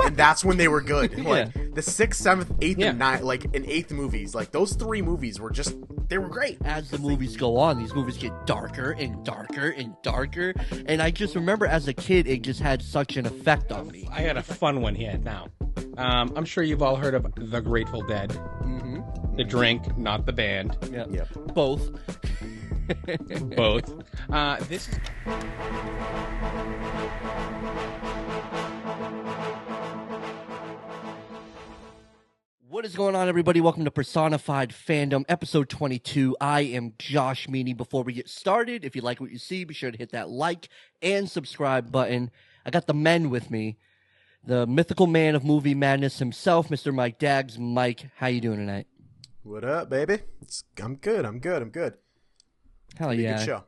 and that's when they were good. Yeah. Like the 6th, 7th, 8th, and 9th, like in 8th movies, like those 3 movies were just, they were great. As the movies go on, these movies get darker and darker and darker. And I just remember as a kid, it just had such an effect on me. I had a fun one here now. I'm sure you've all heard of The Grateful Dead. Mm-hmm. The drink, not the band. Yeah. Yep. Both. Both. This is... What is going on, everybody? Welcome to Personified Fandom, episode 22. I am Josh Meany. Before we get started, if you like what you see, be sure to hit that like and subscribe button. I got the men with me. The mythical man of movie madness himself, Mr. Mike Daggs. Mike, how you doing tonight? What up, baby? I'm good. Hell Pretty yeah. good show.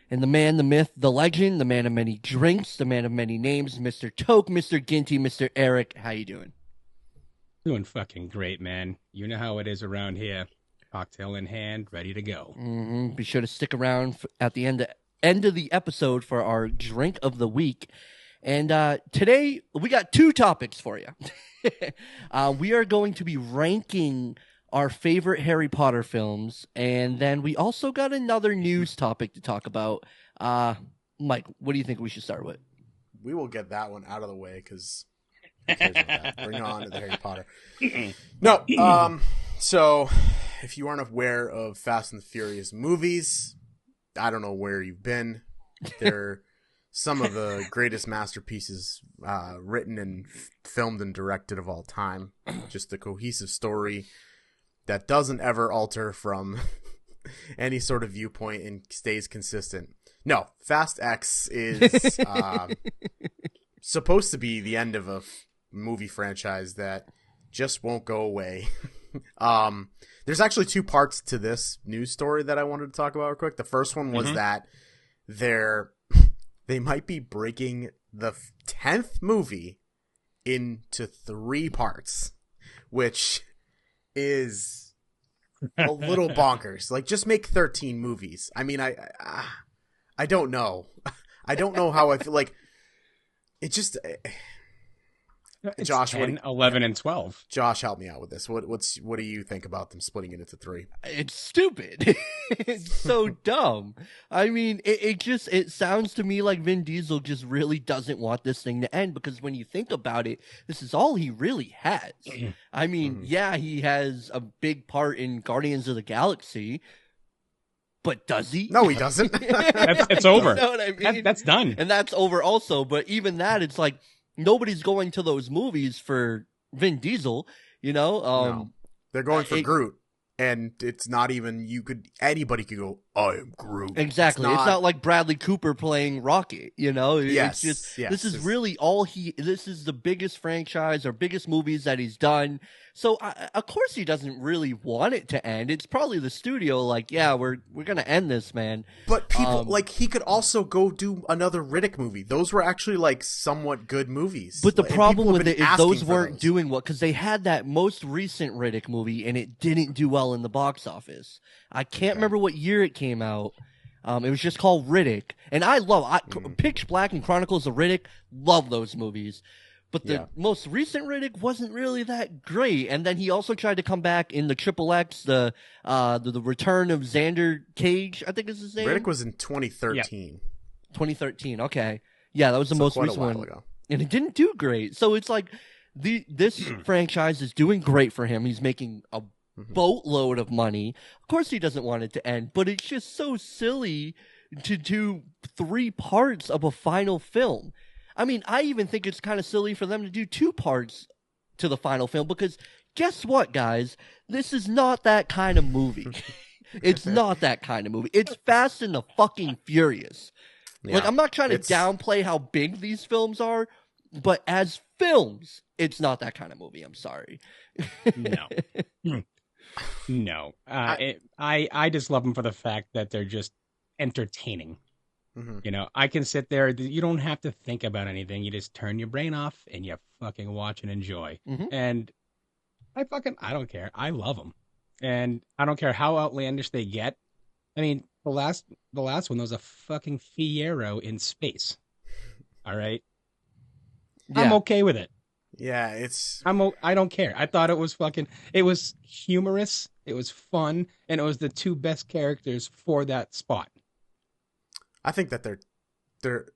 And the man, the myth, the legend, the man of many drinks, the man of many names, Mr. Toke, Mr. Ginty, Mr. Eric. How you doing? Doing fucking great, man. You know how it is around here. Cocktail in hand, ready to go. Mm-hmm. Be sure to stick around at the end of the episode for our drink of the week. And today we got 2 topics for you. We are going to be ranking our favorite Harry Potter films, and then we also got another news topic to talk about. Mike, what do you think we should start with? We will get that one out of the way because bring on to the Harry Potter. No, so if you aren't aware of Fast and the Furious movies, I don't know where you've been. They're some of the greatest masterpieces written and filmed and directed of all time. Just a cohesive story that doesn't ever alter from any sort of viewpoint and stays consistent. No, Fast X is supposed to be the end of a movie franchise that just won't go away. There's actually 2 parts to this news story that I wanted to talk about real quick. The first one was that they might be breaking the 10th movie into 3 parts, which is a little bonkers. Like, just make 13 movies. I mean, I don't know. I don't know how I feel. Like, it just... It's Josh, 10, 11, and 12. Josh, help me out with this. What do you think about them splitting it into 3? It's stupid. It's so dumb. I mean, it sounds to me like Vin Diesel just really doesn't want this thing to end, because when you think about it, this is all he really has. I mean, yeah, he has a big part in Guardians of the Galaxy, but does he? No, he doesn't. It's over. You know what I mean? That's done. And that's over also. But even that, it's like, nobody's going to those movies for Vin Diesel, you know? No. They're going for Groot, and it's not even, anybody could go, I am Groot. Exactly. It's not like Bradley Cooper playing Rocket, you know? Yes, It's just, yes, this is really all this is the biggest franchise or biggest movies that he's done. So, of course he doesn't really want it to end. It's probably the studio like, yeah, we're going to end this, man. But people, he could also go do another Riddick movie. Those were actually, somewhat good movies. But the And problem people have with it been is asking those for weren't those. doing well, because they had that most recent Riddick movie, and it didn't do well in the box office. I can't remember what year it came out. It was just called Riddick. And Pitch Black and Chronicles of Riddick, love those movies. But the most recent Riddick wasn't really that great. And then he also tried to come back in the Triple X, the return of Xander Cage, I think is his name. Riddick was in 2013. 2013, okay. Yeah, that was the most quite a recent while one. ago. And it didn't do great. So it's like this franchise is doing great for him. He's making a boatload of money. Of course he doesn't want it to end, but it's just so silly to do 3 parts of a final film. I mean, I even think it's kind of silly for them to do 2 parts to the final film, because guess what, guys? This is not that kind of movie. It's not that kind of movie. It's Fast and the fucking Furious. Yeah. I'm not trying to downplay how big these films are, but as films, it's not that kind of movie. I'm sorry. No. I just love them for the fact that they're just entertaining. You know, I can sit there. You don't have to think about anything. You just turn your brain off and you fucking watch and enjoy. And I don't care. I love them. And I don't care how outlandish they get. I mean, the last one, there was a fucking Fiero in space. All right. Yeah. I'm okay with it. Yeah, it's. I don't care. I thought it was fucking. It was humorous. It was fun, and it was the two best characters for that spot. I think that they're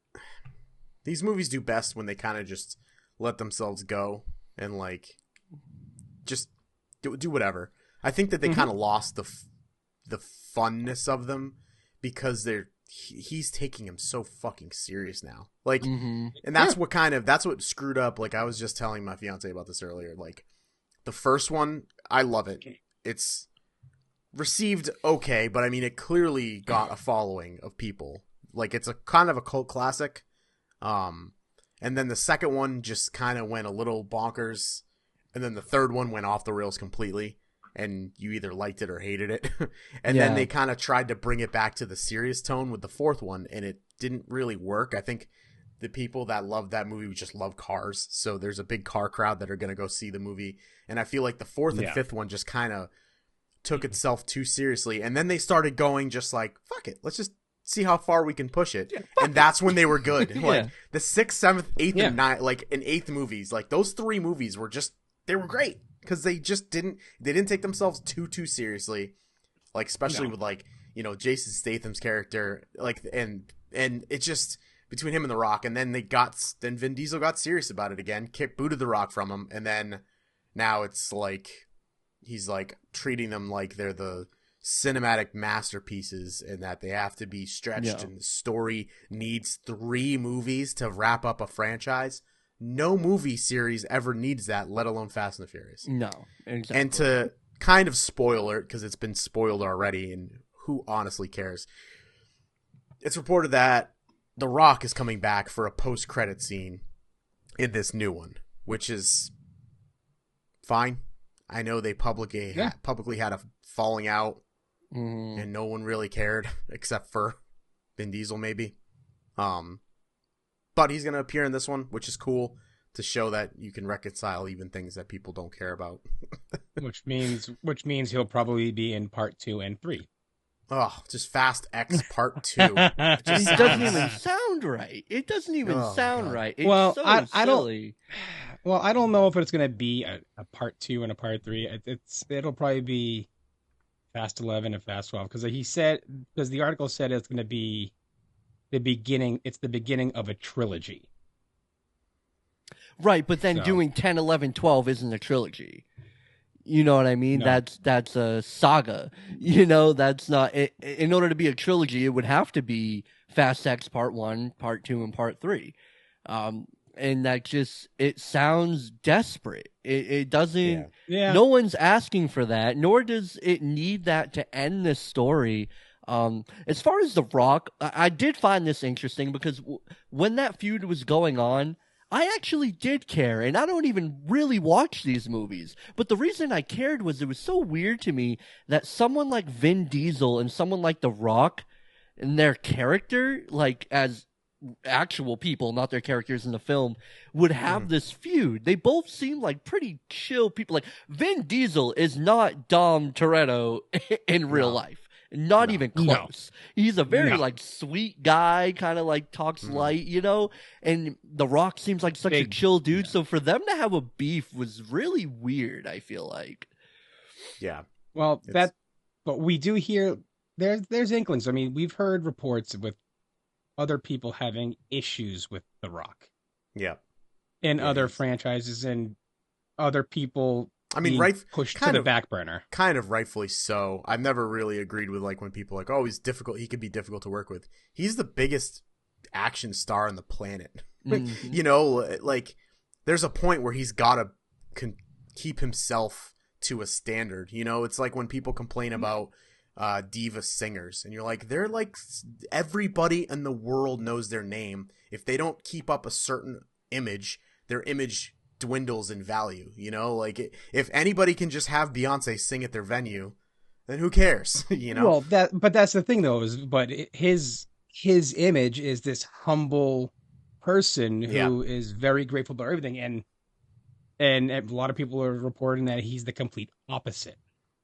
these movies do best when they kind of just let themselves go and like just do whatever. I think that they kind of lost the funness of them because he's taking him so fucking serious now. Like, and that's that's what screwed up. Like, I was just telling my fiance about this earlier. Like, the first one, I love it. It's received okay, but I mean, it clearly got a following of people. Like, it's a kind of a cult classic. And then the second one just kind of went a little bonkers. And then the third one went off the rails completely. And you either liked it or hated it. And then they kind of tried to bring it back to the serious tone with the fourth one. And it didn't really work. I think the people that love that movie just love cars. So there's a big car crowd that are going to go see the movie. And I feel like the fourth and fifth one just kind of took itself too seriously. And then they started going just like, fuck it. Let's just see how far we can push it. And that's when they were good. Like the 6th, 7th, 8th, and 9th, like in 8th movies, like those 3 movies were just, they were great. Because they just didn't take themselves too seriously, like especially with like, you know, Jason Statham's character, like and it just between him and The Rock, and then then Vin Diesel got serious about it again, booted The Rock from him, and then now it's like he's like treating them like they're the cinematic masterpieces and that they have to be stretched and the story needs 3 movies to wrap up a franchise. No movie series ever needs that, let alone Fast and the Furious. No, exactly. And to kind of spoil it, because it's been spoiled already, and who honestly cares? It's reported that The Rock is coming back for a post-credit scene in this new one, which is fine. I know they publicly had a falling out, and no one really cared except for Vin Diesel, maybe. But he's going to appear in this one, which is cool to show that you can reconcile even things that people don't care about. which means he'll probably be in part 2 and 3. Oh, just Fast X Part 2. It doesn't even sound right. It doesn't even sound right. It's so silly. I don't know if it's going to be a part 2 and a part 3. It'll probably be Fast 11 and Fast 12 because the article said it's going to be the beginning of a trilogy. Right, but then doing 10, 11, 12 isn't a trilogy. You know what I mean? No. That's a saga. You know, that's not in order to be a trilogy, it would have to be Fast X Part 1, Part 2, and Part 3. And that just, it sounds desperate. It doesn't, no one's asking for that, nor does it need that to end this story. As far as The Rock, I did find this interesting because when that feud was going on, I actually did care, and I don't even really watch these movies. But the reason I cared was it was so weird to me that someone like Vin Diesel and someone like The Rock and their character, like as actual people, not their characters in the film, would have this feud. They both seem like pretty chill people. Like Vin Diesel is not Dom Toretto in real life. Not even close. He's a very like sweet guy, kind of like talks light, you know. And The Rock seems like such a chill dude. So for them to have a beef was really weird. I feel like. Yeah. Well, but we do hear there's inklings. I mean, we've heard reports with other people having issues with The Rock. Yeah. In other franchises and other people. I mean, pushed to the back burner. Kind of rightfully so. I've never really agreed with like when people are like, oh, he's difficult. He could be difficult to work with. He's the biggest action star on the planet. You know, like there's a point where he's got to keep himself to a standard. You know, it's like when people complain about diva singers and you're like, they're like everybody in the world knows their name. If they don't keep up a certain image, their image dwindles in value, you know. Like if anybody can just have Beyonce sing at their venue, then who cares? You know. Well, that's the thing though. His image is this humble person who is very grateful for everything, and a lot of people are reporting that he's the complete opposite.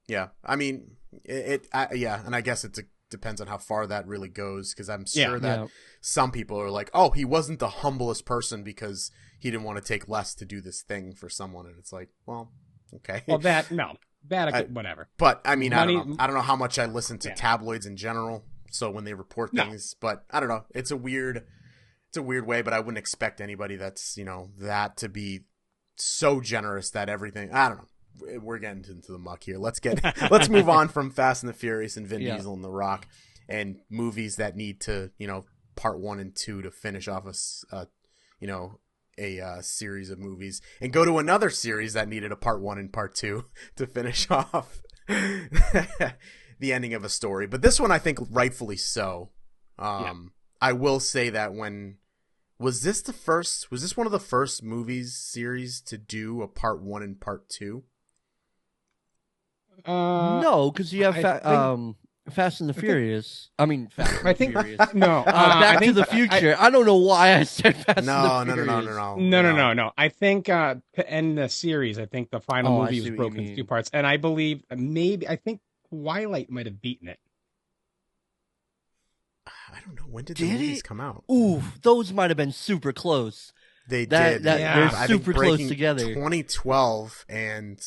Yeah, I mean, and I guess it depends on how far that really goes, because I'm sure that some people are like, oh, he wasn't the humblest person because he didn't want to take less to do this thing for someone, and it's like, well, okay. Well, whatever. But I mean, Money, I don't know how much I listen to tabloids in general. So when they report things, but I don't know. It's a weird way. But I wouldn't expect anybody that's that to be so generous that everything. I don't know. We're getting into the muck here. Let's move on from Fast and the Furious and Vin Diesel and The Rock and movies that need to part 1 and 2 to finish off a series of movies, and go to another series that needed a part 1 and part 2 to finish off the ending of a story. But this one, I think, rightfully so. I will say that was this one of the first movies series to do a part 1 and part 2? No, because you have Fast and the Furious. I mean, Fast and the Furious. No. Back to the Future. I don't know why I said Fast and the Furious. No. I think to end the series, I think the final movie was broken into 2 parts. And I believe I think Twilight might have beaten it. I don't know. When did the movies come out? Ooh, those might have been super close. They did. They're super close together. 2012 and...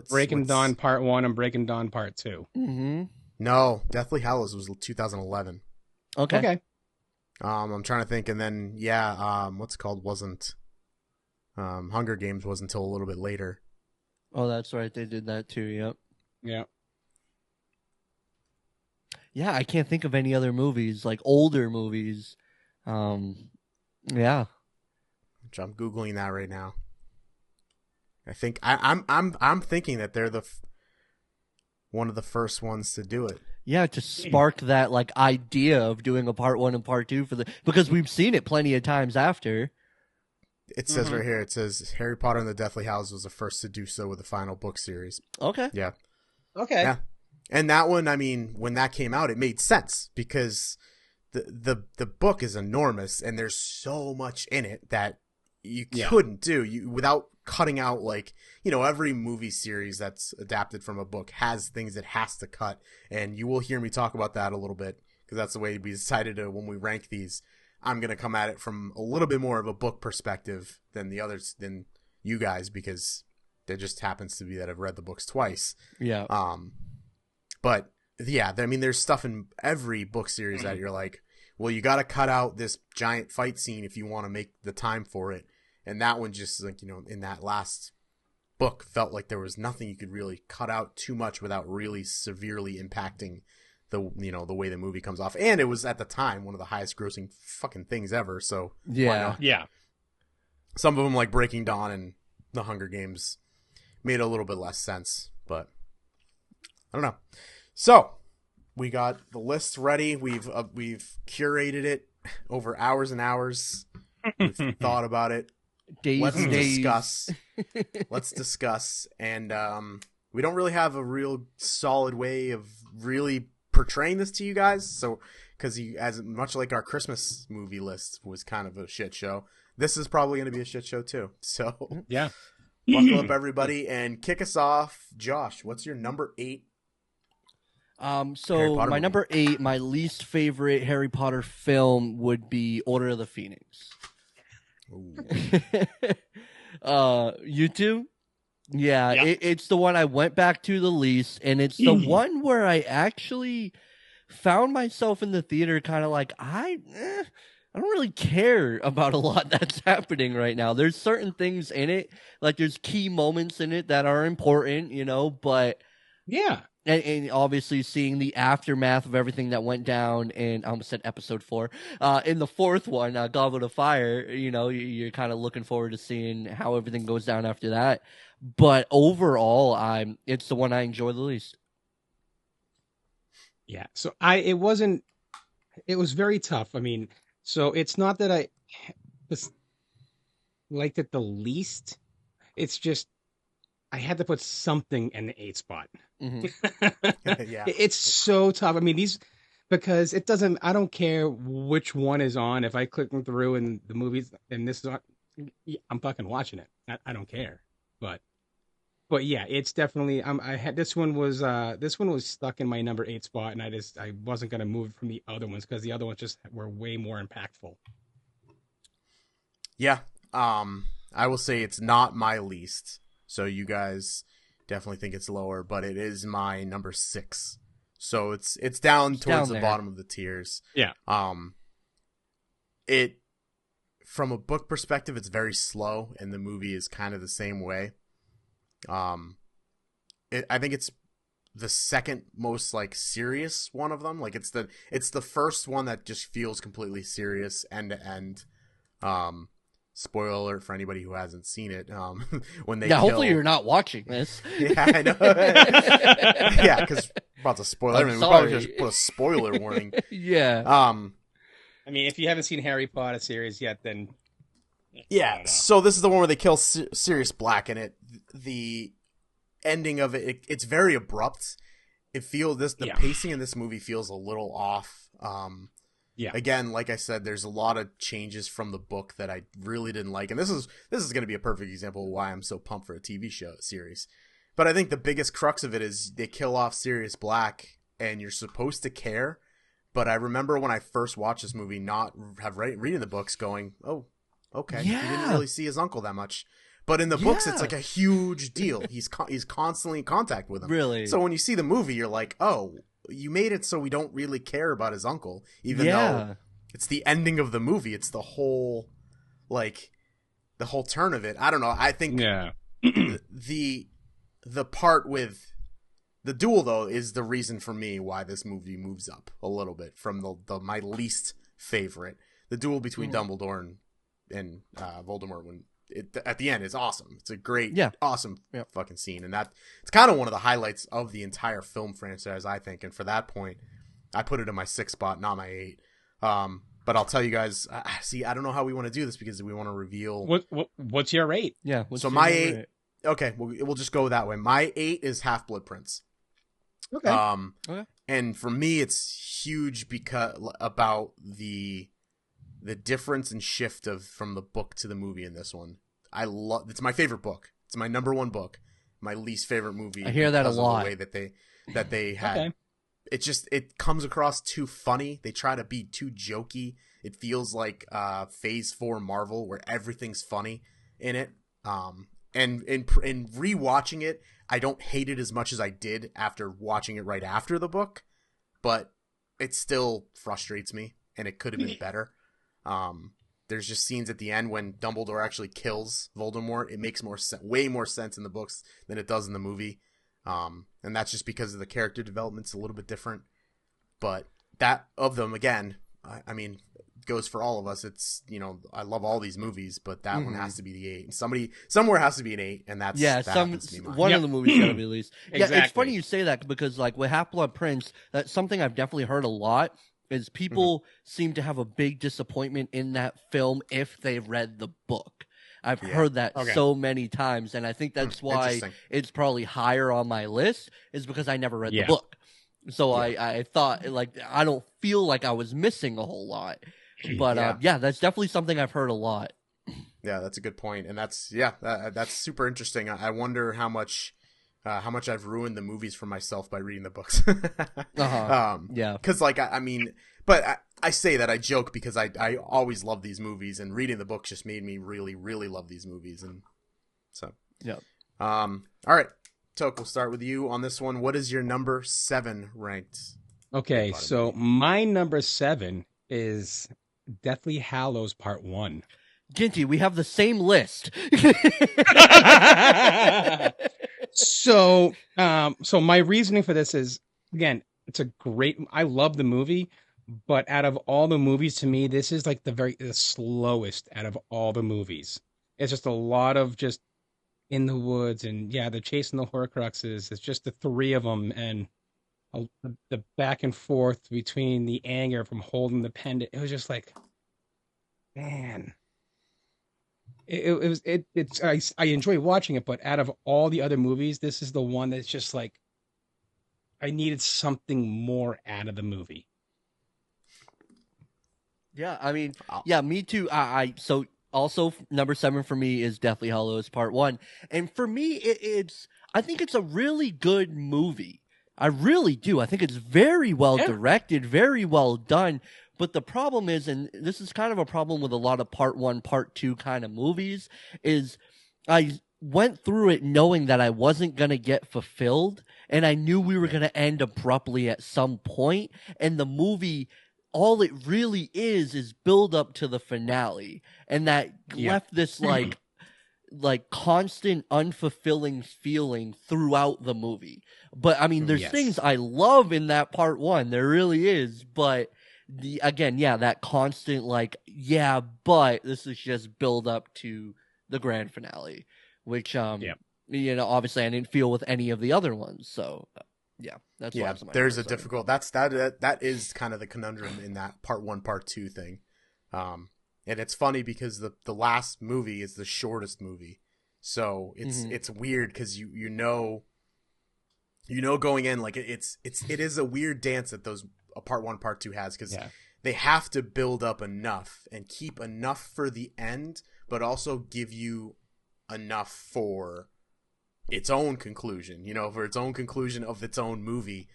Breaking Dawn Part 1 and Breaking Dawn Part 2. Mm-hmm. No, Deathly Hallows was 2011. Okay. I'm trying to think, and then what's it called wasn't Hunger Games was until a little bit later. Oh, that's right. They did that too. Yep. Yeah. Yeah, I can't think of any other movies, like older movies. Yeah. Which I'm Googling that right now. I think I'm thinking that they're one of the first ones to do it. Yeah, to spark that idea of doing a part 1 and part 2 because we've seen it plenty of times after. It says right here. It says Harry Potter and the Deathly Hallows was the first to do so with the final book series. Okay. Yeah. Okay. Yeah. And that one, I mean, when that came out, it made sense because the book is enormous and there's so much in it that you couldn't do without cutting out every movie series that's adapted from a book has things it has to cut, and you will hear me talk about that a little bit because that's the way we decided to when we rank these. I'm gonna come at it from a little bit more of a book perspective than you guys because there just happens to be that I've read the books twice. Yeah. But yeah, I mean, there's stuff in every book series that you're like, well, you got to cut out this giant fight scene if you want to make the time for it. And that one just in that last book felt like there was nothing you could really cut out too much without really severely impacting the way the movie comes off. And it was at the time one of the highest grossing fucking things ever. So yeah. Some of them like Breaking Dawn and The Hunger Games made a little bit less sense, but I don't know. So we got the list ready. We've curated it over hours and hours. We've thought about it. Let's discuss. And we don't really have a real solid way of really portraying this to you guys. So, because as much like our Christmas movie list was kind of a shit show, this is probably going to be a shit show too. So, yeah, buckle up, everybody, and kick us off. Josh, what's your number 8? So my number 8, my least favorite Harry Potter film would be Order of the Phoenix. You too? Yeah. It's the one I went back to the least, and it's the one where I actually found myself in the theater kind of like, I don't really care about a lot that's happening right now. There's certain things in it, like there's key moments in it that are important, but yeah. And obviously seeing the aftermath of everything that went down in, I almost said episode 4, in the 4th one, Goblet of Fire, you're kind of looking forward to seeing how everything goes down after that. But overall, it's the one I enjoy the least. Yeah. So it was very tough. I mean, so it's not that I liked it the least. It's just, I had to put something in the 8 spot. Mm-hmm. Yeah. It's so tough. I mean, because I don't care which one is on. If I click them through and the movies and this is on, I'm fucking watching it. I don't care. But yeah, it's definitely, this one was stuck in my number 8 spot, and I wasn't going to move it from the other ones because the other ones just were way more impactful. Yeah. I will say it's not my least. So you guys definitely think it's lower, but it is my number 6. So it's down towards the bottom of the tiers. Yeah. It from a book perspective, it's very slow, and the movie is kind of the same way. I think it's the second most like serious one of them. Like it's the first one that just feels completely serious end to end. Spoiler alert for anybody who hasn't seen it. When they hopefully you're not watching this. Yeah, I know. Yeah, because about to spoil everything. We probably just put a spoiler warning. Yeah. I mean, if you haven't seen Harry Potter series yet, then yeah. So this is the one where they kill Sirius Black, and the ending of it's very abrupt. It feels the pacing in this movie feels a little off. Yeah. Again, like I said, there's a lot of changes from the book that I really didn't like, and this is going to be a perfect example of why I'm so pumped for a TV show series. But I think the biggest crux of it is they kill off Sirius Black, and you're supposed to care. But I remember when I first watched this movie, not have reading the books, going, "Oh, okay, yeah. He didn't really see his uncle that much." But in the books, it's like a huge deal. He's constantly in contact with him. Really. So when you see the movie, you're like, "Oh, you made it so we don't really care about his uncle, even though it's the ending of the movie. It's the whole turn of it." I don't know. I think the part with the duel, though, is the reason for me why this movie moves up a little bit from the my least favorite. The duel between Dumbledore and Voldemort at the end is awesome. It's a great, awesome fucking scene. And it's kind of one of the highlights of the entire film franchise, I think. And for that point, I put it in my 6th spot, not my 8. But I'll tell you guys, I don't know how we want to do this because we want to reveal. What's your 8? Yeah. So my 8, okay, we'll just go that way. My 8 is Half-Blood Prince. Okay. Okay. And for me, it's huge because about the difference and shift from the book to the movie in this one. It's my favorite book. It's my number 1 book. My least favorite movie. I hear that a lot. The way that they had. Okay. It comes across too funny. They try to be too jokey. It feels like Phase 4 Marvel where everything's funny in it. And in rewatching it, I don't hate it as much as I did after watching it right after the book, but it still frustrates me, and it could have been better. There's just scenes at the end when Dumbledore actually kills Voldemort. It makes way more sense in the books than it does in the movie. And that's just because of the character development's a little bit different. But that of them, again, I mean, goes for all of us. It's, I love all these movies, but that one has to be the 8. And somewhere has to be an 8, and that's one of the movies gotta be at least. Exactly. Yeah, it's funny you say that because like with Half-Blood Prince, that's something I've definitely heard a lot. Is people seem to have a big disappointment in that film if they've read the book. I've heard that so many times, and I think that's why it's probably higher on my list, is because I never read the book. So I thought, like, I don't feel like I was missing a whole lot. But that's definitely something I've heard a lot. Yeah, that's a good point. And that's super interesting. I wonder how much I've ruined the movies for myself by reading the books. Because but I say that, I joke because I always love these movies, and reading the books just made me really, really love these movies. And so, all right, Toke, we'll start with you on this one. What is your number 7 ranked? Okay, so my number 7 is Deathly Hallows Part 1. Ginty, we have the same list. So my reasoning for this is, again, I love the movie, but out of all the movies, to me, this is like the slowest out of all the movies. It's just a lot of just in the woods, and they're chasing the Horcruxes. It's just the 3 of them, and the back and forth between the anger from holding the pendant. It was just like, man. I enjoy watching it, but out of all the other movies, this is the one that's just like, I needed something more out of the movie. Yeah, I mean, me too. So also number 7 for me is Deathly Hallows Part 1, and for me, I think it's a really good movie. I really do. I think it's very well directed, very well done. But the problem is, and this is kind of a problem with a lot of part 1, part 2 kind of movies, is I went through it knowing that I wasn't going to get fulfilled, and I knew we were going to end abruptly at some point, and the movie, all it really is build up to the finale, and that left this like constant unfulfilling feeling throughout the movie. But I mean, there's things I love in that part 1, there really is, but that constant but this is just build up to the grand finale, which obviously I didn't feel with any of the other ones. So that's why there's a difficult that is kind of the conundrum in that part 1, part 2 thing. And it's funny because the last movie is the shortest movie, so it's weird because you know going in, like it is a weird dance that those part 1, part 2 has, because they have to build up enough and keep enough for the end, but also give you enough for its own conclusion, for its own conclusion of its own movie.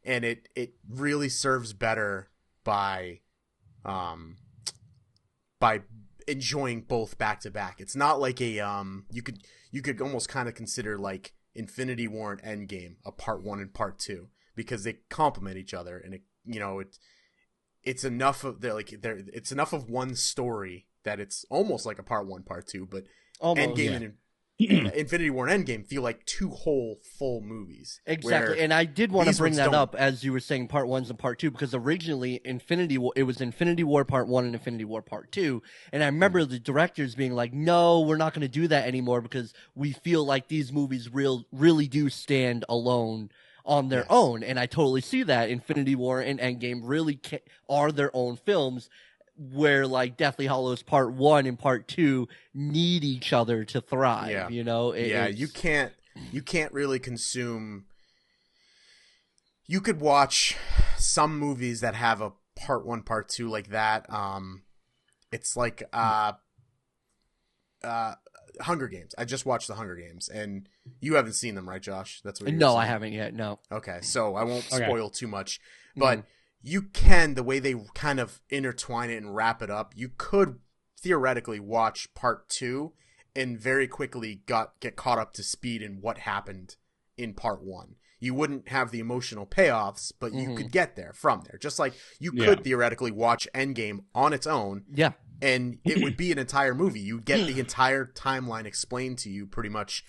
And it really serves better by enjoying both back to back. It's not like a you could almost kind of consider like Infinity War and Endgame a part 1 and part 2, because they complement each other, and it's enough of it's enough of one story that it's almost like a part 1, part 2, but Endgame and Infinity War and Endgame feel like 2 whole full movies. Exactly, and I did want to bring that up as you were saying part 1s and part 2, because originally it was Infinity War part 1 and Infinity War part 2, and I remember the directors being like, no, we're not going to do that anymore because we feel like these movies really do stand alone on their own. And I totally see that. Infinity War and Endgame really are their own films, where like Deathly Hallows part 1 and part 2 need each other to thrive. You can't really consume. You could watch some movies that have a part 1, part 2 like that. It's like Hunger Games. I just watched the Hunger Games, and you haven't seen them, right, Josh? That's what. No, I haven't yet. No. Okay, so I won't spoil too much, but you can, the way they kind of intertwine it and wrap it up, you could theoretically watch part 2 and very quickly get caught up to speed in what happened in part 1. You wouldn't have the emotional payoffs, but you could get there from there. Just like you could theoretically watch Endgame on its own. Yeah. And it would be an entire movie. You get the entire timeline explained to you pretty much,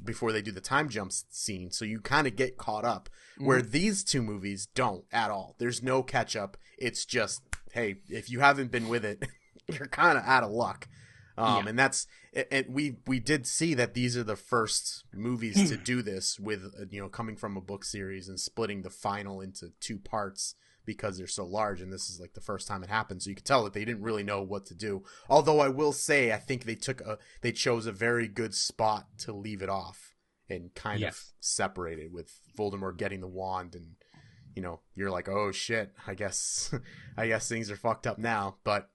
before they do the time jumps scene. So you kind of get caught up, where these 2 movies don't at all. There's no catch up. It's just, hey, if you haven't been with it, you're kind of out of luck. And that's, and we did see that these are the first movies to do this with, coming from a book series and splitting the final into 2 parts, because they're so large, and this is like the first time it happened. So you could tell that they didn't really know what to do. Although I will say, I think they chose a very good spot to leave it off and kind of separate it, with Voldemort getting the wand, and you're like, oh shit, I guess things are fucked up now. But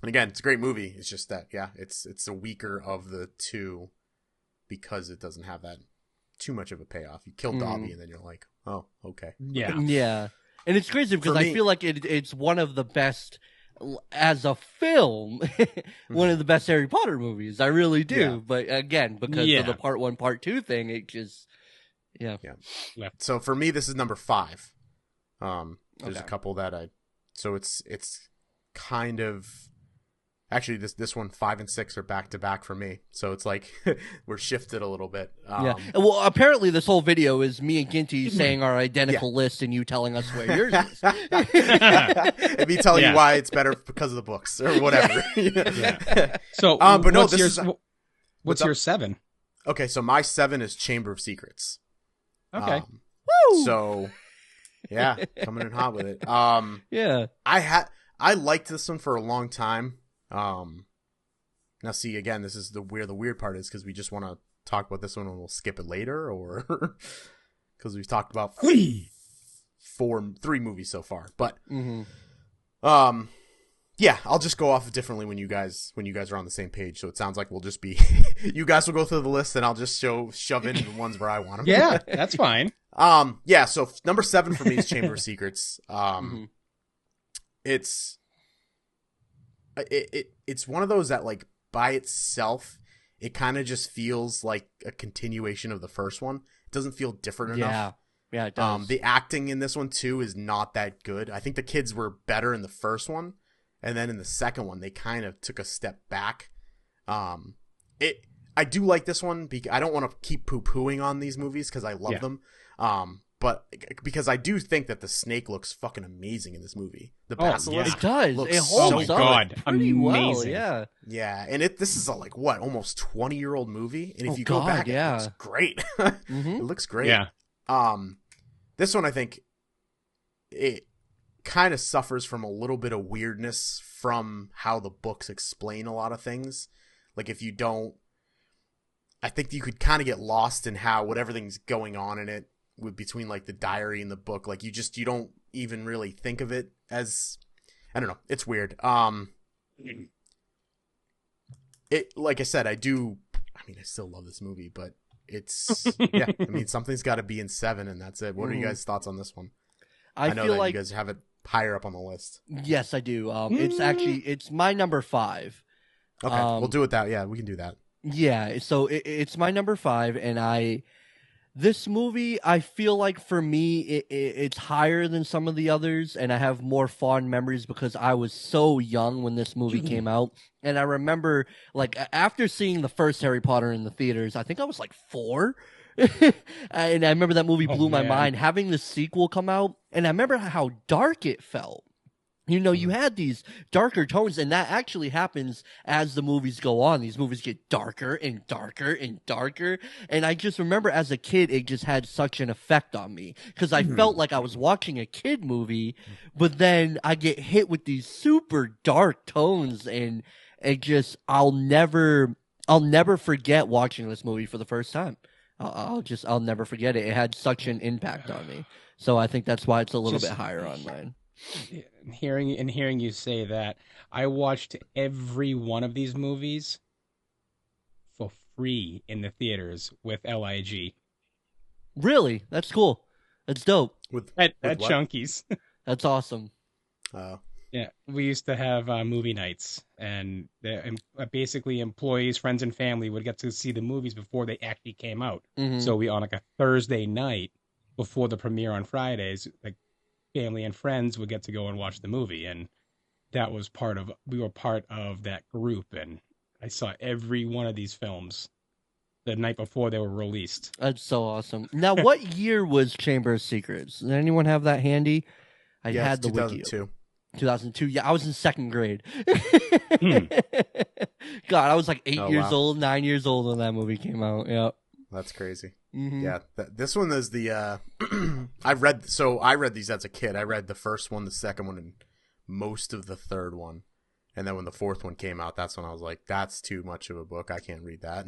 again, it's a great movie. It's just that it's a weaker of the 2 because it doesn't have that too much of a payoff. You kill Dobby, and then you're like, oh, okay. Yeah. And it's crazy because I feel like it's one of the best, as a film, one of the best Harry Potter movies. I really do. Yeah. But again, because of the part 1, part 2 thing, it just, So for me, this is number 5. There's a couple that so it's kind of, actually this one, 5 and 6 are back to back for me. So it's like we're shifted a little bit. Well, apparently this whole video is me and Ginty saying our identical list and you telling us where yours is. And me telling you why it's better because of the books or whatever. So, but no, what's your 7? Okay, so my 7 is Chamber of Secrets. Okay. Woo! So, coming in hot with it. I liked this one for a long time. Now see, again, this is the weird part is because we just want to talk about this one and we'll skip it later, or because we've talked about 3 movies so far. But Yeah, I'll just go off differently when you guys are on the same page. So it sounds like we'll just be you guys will go through the list and I'll just shove in the ones where I want them. Yeah, that's fine. Yeah, so number 7 for me is Chamber of Secrets. It's one of those that, like, by itself, it kind of just feels like a continuation of the first one. It doesn't feel different enough. Yeah, it does. The acting in this one too is not that good. I think the kids were better in the first one. And then in the second one, they kind of took a step back. I do like this one. I don't want to keep poo-pooing on these movies because I love them. But because I do think that the snake looks fucking amazing in this movie. The basilisk, it does. Looks it holds so up God, pretty amazing. well. Yeah, yeah, and this is a, like, what, almost 20-year-old movie, and if you go back, it looks great. It looks great. Yeah. This one, I think, it kind of suffers from a little bit of weirdness from how the books explain a lot of things. Like, if you don't, I think you could kind of get lost in how what everything's going on in it between, like, the diary and the book. Like, you don't even really think of it as, I don't know. It's weird. It, like I said, I still love this movie, but it's, yeah, I mean, something's got to be in 7 and that's it. What are you guys' thoughts on this one? I know feel that like you guys have it higher up on the list. Yes, I do. It's my number 5. Okay, we'll do it that. Yeah, we can do that. Yeah, so it's my number 5, and this movie, I feel like for me, it's higher than some of the others, and I have more fond memories because I was so young when this movie came out, and I remember, like, after seeing the first Harry Potter in the theaters, I think I was like 4. And I remember that movie blew my mind. Having the sequel come out, and I remember how dark it felt. You know, you had these darker tones, and that actually happens as the movies go on. These movies get darker and darker and darker. And I just remember as a kid, it just had such an effect on me because I felt like I was watching a kid movie, but then I get hit with these super dark tones, and it just, I'll never forget watching this movie for the first time. I'll never forget it. It had such an impact on me. So I think that's why it's a little bit higher on mine. Hearing you say that, I watched every one of these movies for free in the theaters with LIG. Really? That's cool. That's dope. At Chunky's. That's awesome. Yeah, we used to have movie nights, and basically employees, friends, and family would get to see the movies before they actually came out. So we, on like a Thursday night before the premiere on Fridays, like, family and friends would get to go and watch the movie, and that was we were part of that group, and I saw every one of these films the night before they were released. That's so awesome. Now, what year was Chamber of Secrets? Does anyone have that handy? I had the 2002. Wiki. 2002. Yeah, I was in 2nd grade. God, I was like 8 years old, 9 years old when that movie came out. Yeah. That's crazy. Yeah, this one is the I read these as a kid. I read the first one, the second one, and most of the third one. And then when the fourth one came out, that's when I was like, that's too much of a book. I can't read that.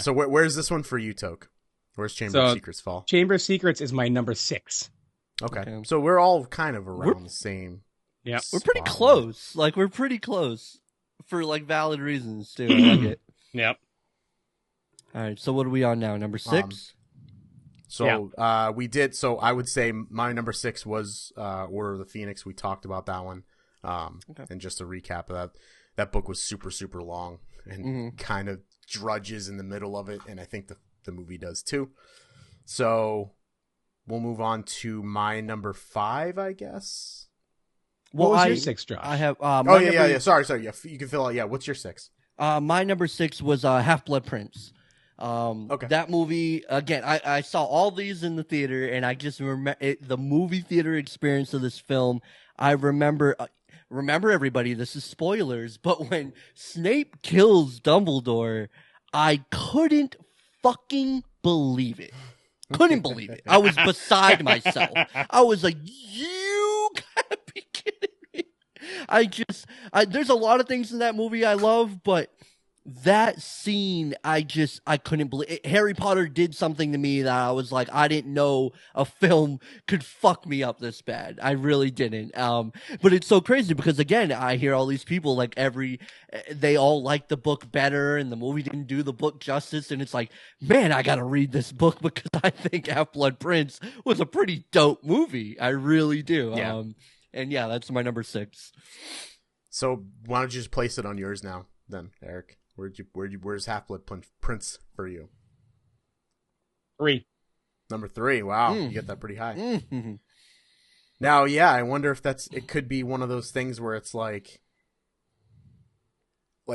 So where's this one for you, Toke? Where's Chamber of Secrets fall? Chamber of Secrets is my number 6. Okay. So we're all kind of around the same. Yeah. We're pretty close. Like, we're pretty close for, like, valid reasons, too. I like it. Yep. All right, so what are we on now? Number 6? We did. So I would say my number 6 was Order of the Phoenix. We talked about that one. And just to recap of that book was super, super long and kind of drudges in the middle of it. And I think the movie does too. So we'll move on to my number 5, I guess. What was your 6, Josh? I have. Sorry. Yeah, you can fill out. Yeah, what's your 6? My number 6 was Half-Blood Prince. That movie, again, I saw all these in the theater, and I just remember the movie theater experience of this film. I remember everybody, this is spoilers, but when Snape kills Dumbledore, I couldn't fucking believe it. Couldn't believe it. I was beside myself. I was like, you gotta be kidding me. There's a lot of things in that movie I love, but that scene, I couldn't believe it. Harry Potter did something to me that I was like, I didn't know a film could fuck me up this bad. I really didn't. But it's so crazy because again, I hear all these people like they all like the book better and the movie didn't do the book justice. And it's like, man, I gotta read this book because I think Half-Blood Prince was a pretty dope movie. I really do. Yeah. And yeah, that's my number 6. So why don't you just place it on yours now, then, Eric? Where's Half-Blood Prince for you? 3. Number 3. Wow, you get that pretty high. Mm-hmm. Now, yeah, I wonder if it could be one of those things where it's like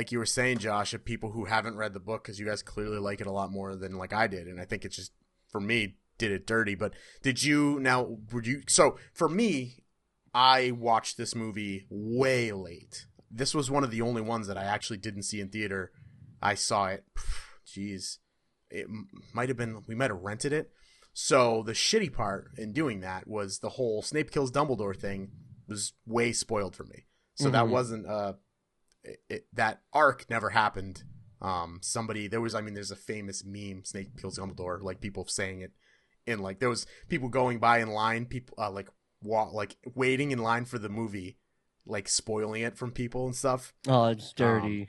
you were saying, Josh, of people who haven't read the book, because you guys clearly like it a lot more than like I did, and I think it just, for me, did it dirty. But so for me, I watched this movie way late. This was one of the only ones that I actually didn't see in theater. I saw it. Jeez. It might have been, we might have rented it. So the shitty part in doing that was the whole Snape kills Dumbledore thing was way spoiled for me. So that wasn't, that arc never happened. There's a famous meme, Snape kills Dumbledore, like people saying it in like, there was people going by in line, people waiting in line for the movie, like spoiling it from people and stuff. Oh, it's dirty.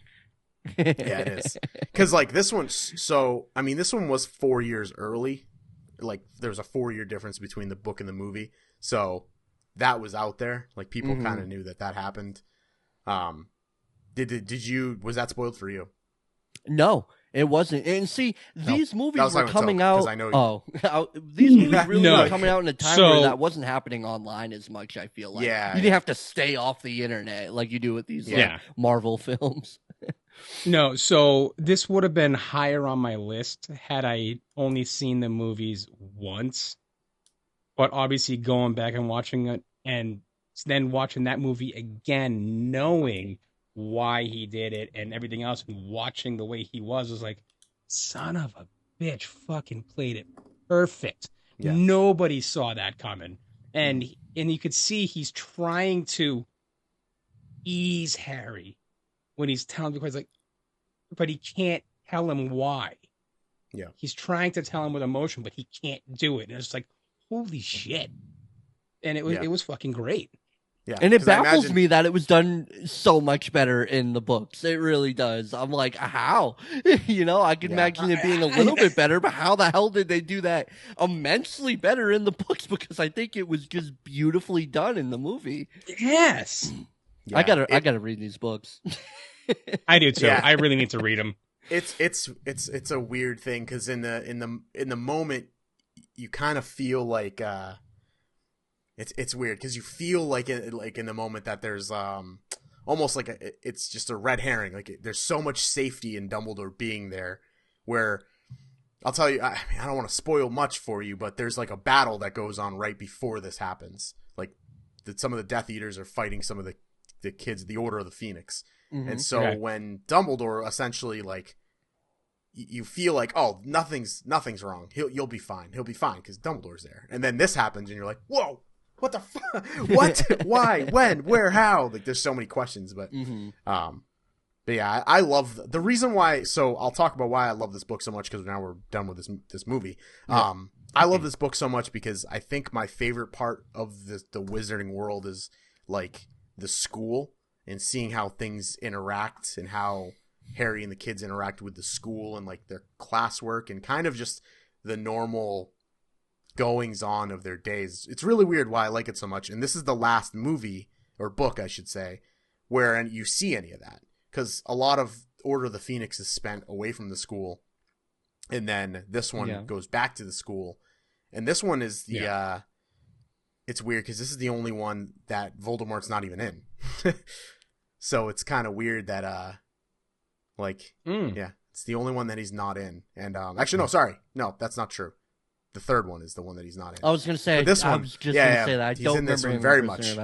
Yeah, it is. Because like this one was 4 years early. Like there was a 4-year difference between the book and the movie, so that was out there. Like people kind of knew that happened. Was that spoiled for you? No, it wasn't. And see, these movies were coming out. I know these movies really were coming out in a time where that wasn't happening online as much. I feel like you didn't have to stay off the internet like you do with these Marvel films. No, so this would have been higher on my list had I only seen the movies once. But obviously going back and watching it and then watching that movie again, knowing why he did it and everything else, and watching the way he was like, son of a bitch fucking played it perfect. Yeah. Nobody saw that coming. And you could see he's trying to ease Harry when he's telling, because like, but he can't tell him why. Yeah. He's trying to tell him with emotion, but he can't do it. And it's like, holy shit. And it was fucking great. Yeah. And it baffles me that it was done so much better in the books. It really does. I'm like, how? I can imagine it being a little bit better, but how the hell did they do that immensely better in the books? Because I think it was just beautifully done in the movie. Yes. Yeah, I gotta read these books. I do too. Yeah. I really need to read them. It's a weird thing because in the moment you kind of feel like it's weird because you feel like in the moment that there's almost like it's just a red herring. Like there's so much safety in Dumbledore being there, where I'll tell you, I don't want to spoil much for you, but there's like a battle that goes on right before this happens. Like some of the Death Eaters are fighting some of the kids, the Order of the Phoenix. Mm-hmm. And so when Dumbledore essentially like you feel like, oh, nothing's wrong. You'll be fine. He'll be fine because Dumbledore's there. And then this happens and you're like, whoa, what the fuck? What? Why? When? Where? How? Like there's so many questions, but but yeah, I love the reason why. So I'll talk about why I love this book so much because now we're done with this movie. Yeah. I love this book so much because I think my favorite part of the Wizarding world is like the school and seeing how things interact and how Harry and the kids interact with the school and like their classwork and kind of just the normal goings on of their days. It's really weird why I like it so much. And this is the last movie or book, I should say, where you see any of that. Because a lot of Order of the Phoenix is spent away from the school. And then this one goes back to the school. And this one is the, it's weird because this is the only one that Voldemort's not even in. So it's kind of weird that, it's the only one that he's not in. And actually, no, sorry. No, that's not true. The third one is the one that he's not in. I was going to say, this one, I was just going to say that. I don't remember him very much.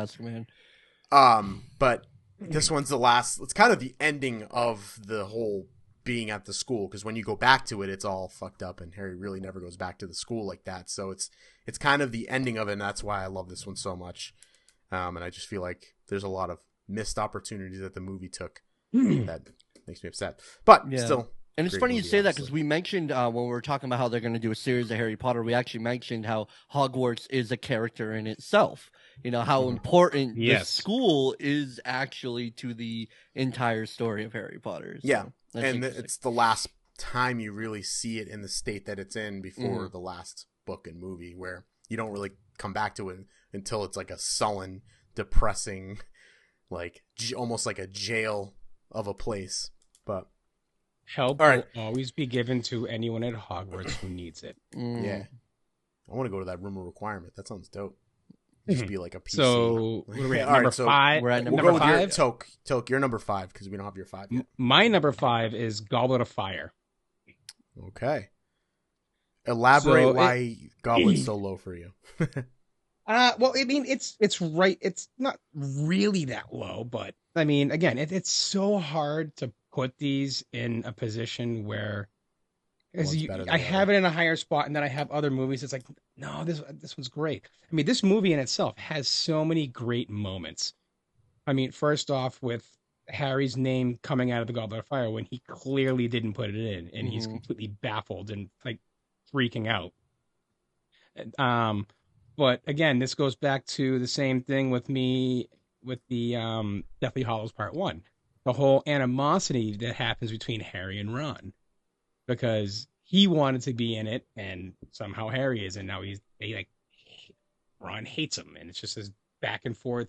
But this one's the last. It's kind of the ending of the whole being at the school, because when you go back to it, it's all fucked up, and Harry really never goes back to the school like that. So it's kind of the ending of it, and that's why I love this one so much. And I just feel like there's a lot of missed opportunities that the movie took that makes me upset. But Yeah. still, and it's great funny you movie, say that obviously. because we mentioned when we were talking about how they're going to do a series of Harry Potter, we actually mentioned how Hogwarts is a character in itself. You know, how important the Yes. school is actually to the entire story of Harry Potter. So Yeah, that's and interesting. it's the last time you really see it in the state that it's in before the last book and movie, where you don't really come back to it until it's like a sullen, depressing, like almost like a jail of a place. But Help all right, will always be given to anyone at Hogwarts who needs it. yeah, I want to go to that room of requirement. That sounds dope. Just be like a PC. So what are we at? All Number right, so 5. we're at we'll number go with 5. your Toke. You're number 5 because we don't have your 5 yet. My number 5 is Goblet of Fire. Okay. Elaborate So why Goblet's so low for you. Well, I mean, it's right. It's not really that low, but I mean, again, it's so hard to put these in a position where, because One's better than I the have other. it in a higher spot, and then I have other movies. It's like, no, this one's great. I mean, this movie in itself has so many great moments. I mean, first off, with Harry's name coming out of the Goblet of Fire when he clearly didn't put it in, and he's completely baffled and like freaking out. But again, this goes back to the same thing with me with the Deathly Hallows Part 1. The whole animosity that happens between Harry and Ron. Because he wanted to be in it, and somehow Harry is, and now Ron hates him, and it's just this back and forth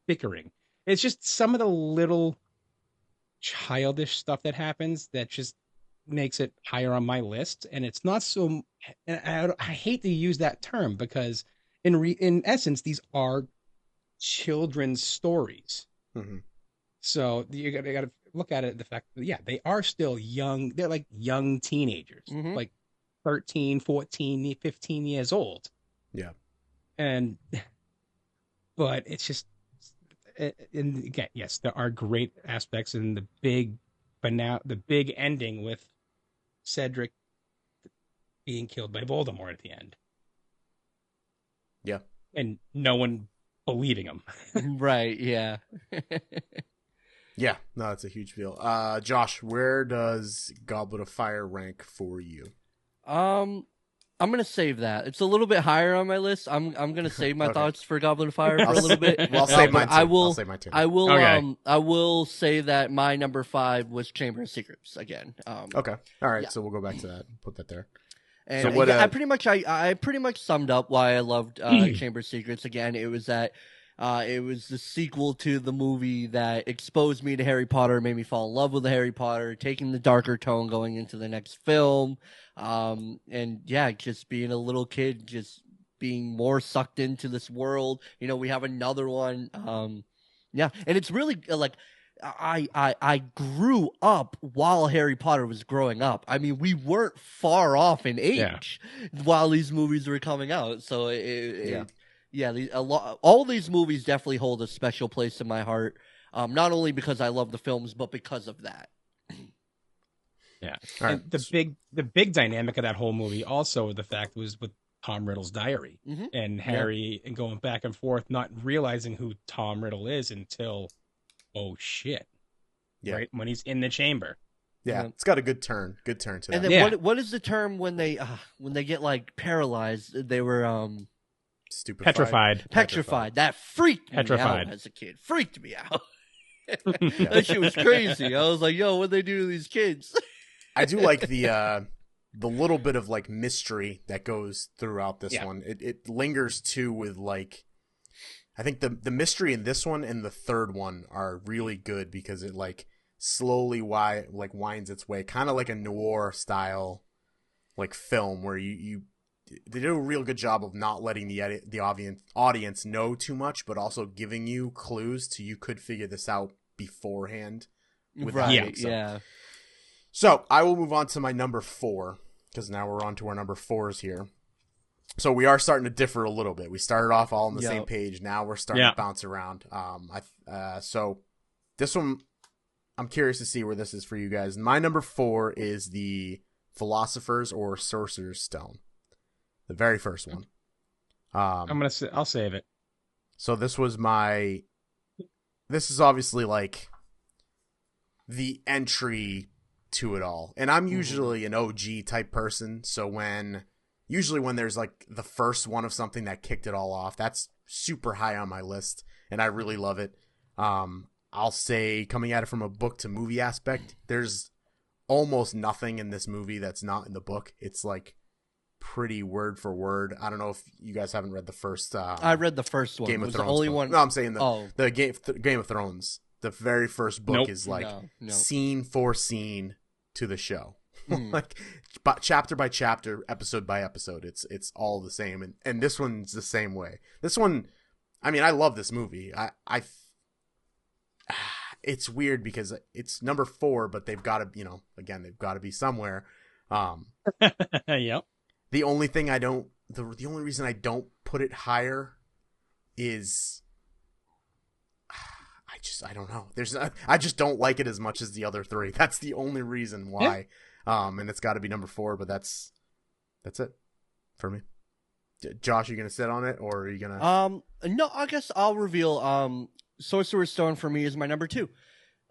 bickering. It's just some of the little childish stuff that happens that just makes it higher on my list, and it's not so. And I hate to use that term because in essence, these are children's stories. So you got to look at it the fact that they are still young. They're like young teenagers, like 13, 14, 15 years old. Yeah. But it's just, and again, yes, there are great aspects in the big ending with Cedric being killed by Voldemort at the end. Yeah. And no one believing him. Right, yeah. Yeah, no, it's a huge deal. Josh, where does Goblet of Fire rank for you? I'm gonna save that. It's a little bit higher on my list. I'm gonna save my Okay. thoughts for Goblet of Fire for a little bit. Well, I'll save mine too. I will. I'll save mine too. I will. Okay. I will say that my number 5 was Chamber of Secrets again. Okay. All right. Yeah. So we'll go back to that. Put that there. And So what, I pretty much summed up why I loved Chamber of Secrets. Again, it was that it was the sequel to the movie that exposed me to Harry Potter, made me fall in love with Harry Potter, taking the darker tone going into the next film, and yeah, just being a little kid, just being more sucked into this world. You know, we have another one. Yeah, and it's really like. I grew up while Harry Potter was growing up. I mean, we weren't far off in age while these movies were coming out. So all these movies definitely hold a special place in my heart. Not only because I love the films, but because of that. Yeah, Right. and the big dynamic of that whole movie also the fact was with Tom Riddle's diary and Harry and going back and forth, not realizing who Tom Riddle is until. Oh shit! Yeah. Right when he's in the chamber. Yeah, it's got a good turn. Good turn to that. And then what is the term when they get like paralyzed? They were Stupefied. Petrified. That freaked me Petrified. out as a kid. Freaked me out. That shit was crazy. I was like, yo, what they do to these kids? I do like the little bit of like mystery that goes throughout this one. It lingers too with like. I think the mystery in this one and the third one are really good because it like slowly winds its way, kind of like a noir style like film where they do a real good job of not letting the audience know too much, but also giving you clues you could figure this out beforehand. Yeah. So I will move on to my number 4 because now we're on to our number 4s here. So we are starting to differ a little bit. We started off all on the same page. Now we're starting to bounce around. So this one, I'm curious to see where this is for you guys. My number 4 is the Philosopher's or Sorcerer's Stone, the very first one. I'll save it. So this is obviously like the entry to it all. And I'm usually an OG type person, so usually when there's like the first one of something that kicked it all off, that's super high on my list, and I really love it. I'll say, coming at it from a book to movie aspect, there's almost nothing in this movie that's not in the book. It's like pretty word for word. I don't know if you guys haven't read the first. I read the first one. Game of it was Thrones. the only book. one. No, I'm saying the Game of Thrones. The very first book is like scene for scene to the show, like chapter by chapter, episode by episode. It's all the same, and this one's the same way. This one, I mean, I love this movie. It's weird because it's number 4, but they've got to, again, they've got to be somewhere. Yep. The only thing the only reason I don't put it higher is I don't know. I just don't like it as much as the other 3. That's the only reason why. Yeah. And it's got to be number 4, but that's it for me. Josh, you gonna sit on it, or are you gonna? No, I guess I'll reveal. Sorcerer's Stone for me is my number 2.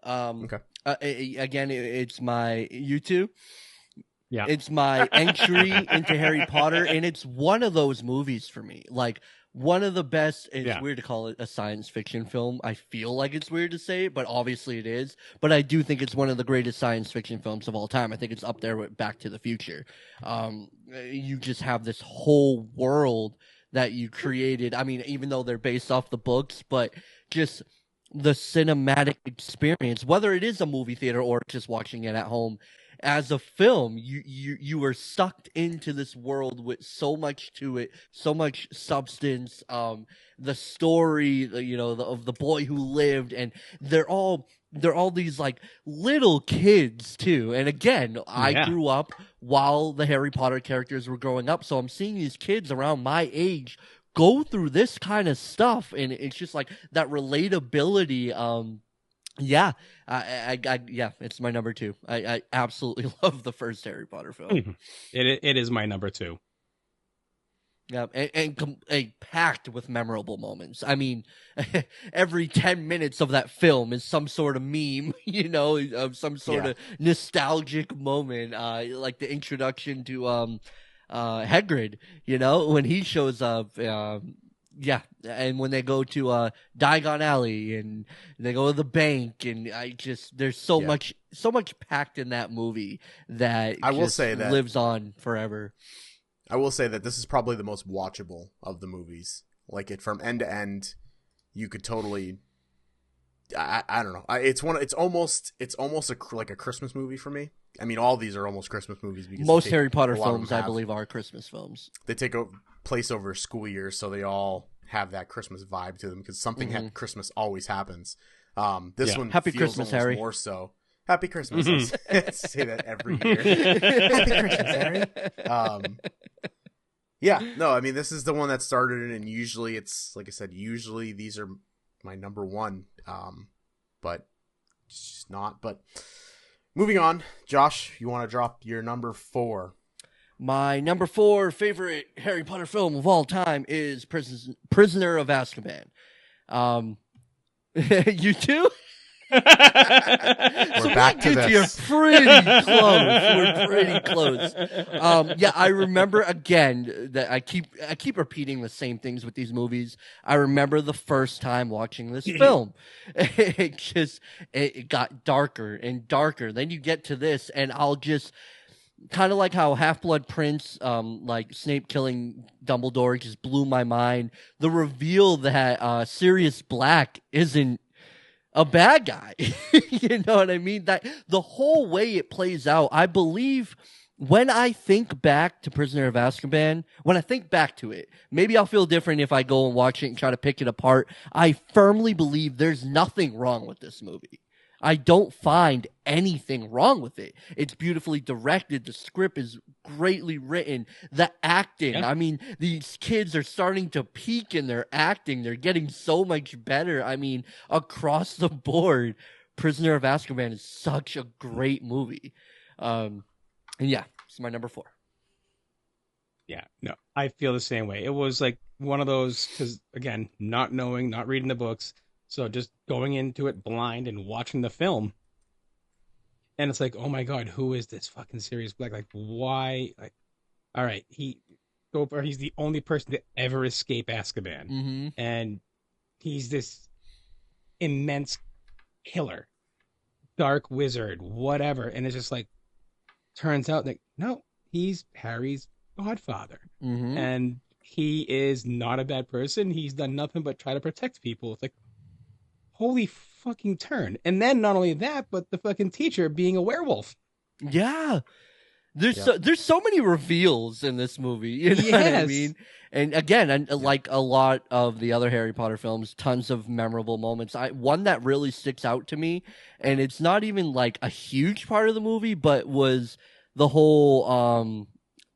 Okay. Again, it's my U2. Yeah. It's my entry into Harry Potter, and it's one of those movies for me. Like, one of the best. It's weird to call it a science fiction film. I feel like it's weird to say it, but obviously it is. But I do think it's one of the greatest science fiction films of all time. I think it's up there with Back to the Future. You just have this whole world that you created. I mean, even though they're based off the books, but just the cinematic experience, whether it is a movie theater or just watching it at home, as a film, you were sucked into this world with so much to it, so much substance. The story, of the boy who lived, and they're all these like little kids too. And again, I grew up while the Harry Potter characters were growing up, so I'm seeing these kids around my age go through this kind of stuff, and it's just like that relatability. Yeah, it's my number 2. I absolutely love the first Harry Potter film. It is my number 2. Yeah, and packed with memorable moments. I mean, every 10 minutes of that film is some sort of meme, of some sort of nostalgic moment, like the introduction to Hagrid, when he shows up. Yeah, and when they go to Diagon Alley and they go to the bank, and there's so much packed in that movie that I will say that lives on forever. I will say that this is probably the most watchable of the movies. Like, it from end to end, you could totally. I don't know. It's almost like a Christmas movie for me. I mean, all these are almost Christmas movies because most Harry Potter films, I believe, are Christmas films. They take a place over school years, so they all have that Christmas vibe to them because something Christmas always happens. This one Happy feels Christmas, almost Harry. more so. Happy Christmas. I say that every year. Happy Christmas, Harry. Yeah, no, I mean, this is the one that started it, and usually it's, like I said, usually these are my number 1, but it's just not. But moving on, Josh, you want to drop your number 4? My number 4 favorite Harry Potter film of all time is Prisoner of Azkaban. You too? We're back to this. You're pretty close. We're pretty close. I remember again that I keep repeating the same things with these movies. I remember the first time watching this film. It got darker and darker. Then you get to this, and I'll just kind of like how Half-Blood Prince, like Snape killing Dumbledore, just blew my mind. The reveal that Sirius Black isn't a bad guy. You know what I mean? That the whole way it plays out, I believe when I think back to Prisoner of Azkaban, when I think back to it, maybe I'll feel different if I go and watch it and try to pick it apart. I firmly believe there's nothing wrong with this movie. I don't find anything wrong with it. It's beautifully directed. The script is greatly written. The acting, I mean, these kids are starting to peak in their acting. They're getting so much better. I mean, across the board, Prisoner of Azkaban is such a great movie. And yeah, it's my number 4. Yeah, no, I feel the same way. It was like one of those, because again, not knowing, not reading the books, so just going into it blind and watching the film, And it's like, oh my god, who is this fucking Sirius Black? Like, why? Like, all right, he's the only person to ever escape Azkaban, and he's this immense killer, dark wizard, whatever. And it's just like, turns out that no, he's Harry's godfather, and he is not a bad person. He's done nothing but try to protect people. It's like, holy fucking turn. And then not only that, but the fucking teacher being a werewolf. Yeah. There's so many reveals in this movie, you know what I mean? And again, like a lot of the other Harry Potter films, tons of memorable moments. One that really sticks out to me, and it's not even like a huge part of the movie, but was the whole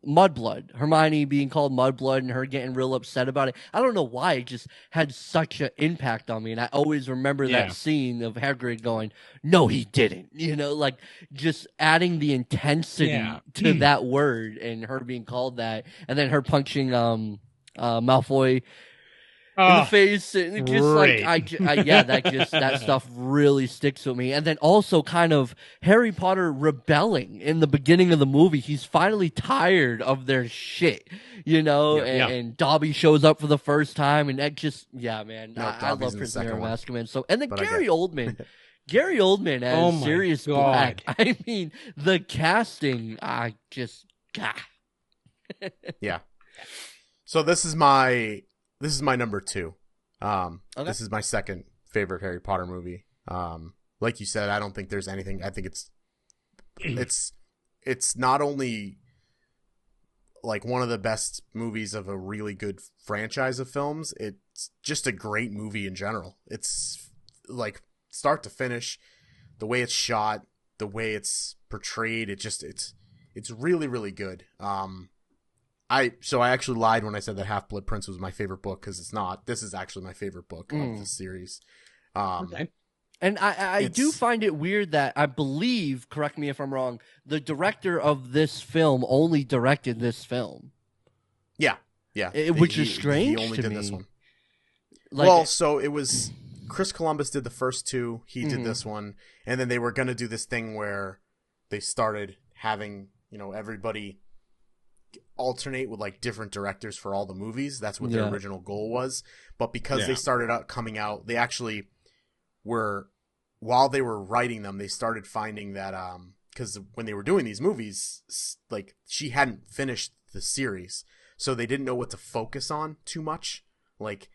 Mudblood. Hermione being called Mudblood and her getting real upset about it. I don't know why it just had such an impact on me. And I always remember that scene of Hagrid going, "No, he didn't." You know, like just adding the intensity to that word and her being called that. And then her punching Malfoy in the face, and just that stuff really sticks with me. And then also kind of Harry Potter rebelling in the beginning of the movie. He's finally tired of their shit, you know. And Dobby shows up for the first time, and that just I love Prisoner of Azkaban. So and then Gary Oldman. Gary Oldman as Sirius Black. I mean, the casting, yeah. So this is my number 2. This is my second favorite Harry Potter movie. Like you said, I don't think there's anything. I think it's not only like one of the best movies of a really good franchise of films. It's just a great movie in general. It's like start to finish, the way it's shot, the way it's portrayed. It's really, really good. I actually lied when I said that Half-Blood Prince was my favorite book, because it's not. This is actually my favorite book of the series. Okay. And I do find it weird that I believe, correct me if I'm wrong, the director of this film only directed this film. Yeah. Which is strange. He only to did me. this one. Like, so it was Chris Columbus did the first 2. He did this one, and then they were going to do this thing where they started having, everybody alternate with like different directors for all the movies. That's what their original goal was. But because they started out coming out, they actually were, while they were writing them, they started finding that because when they were doing these movies, like she hadn't finished the series, so they didn't know what to focus on too much. Like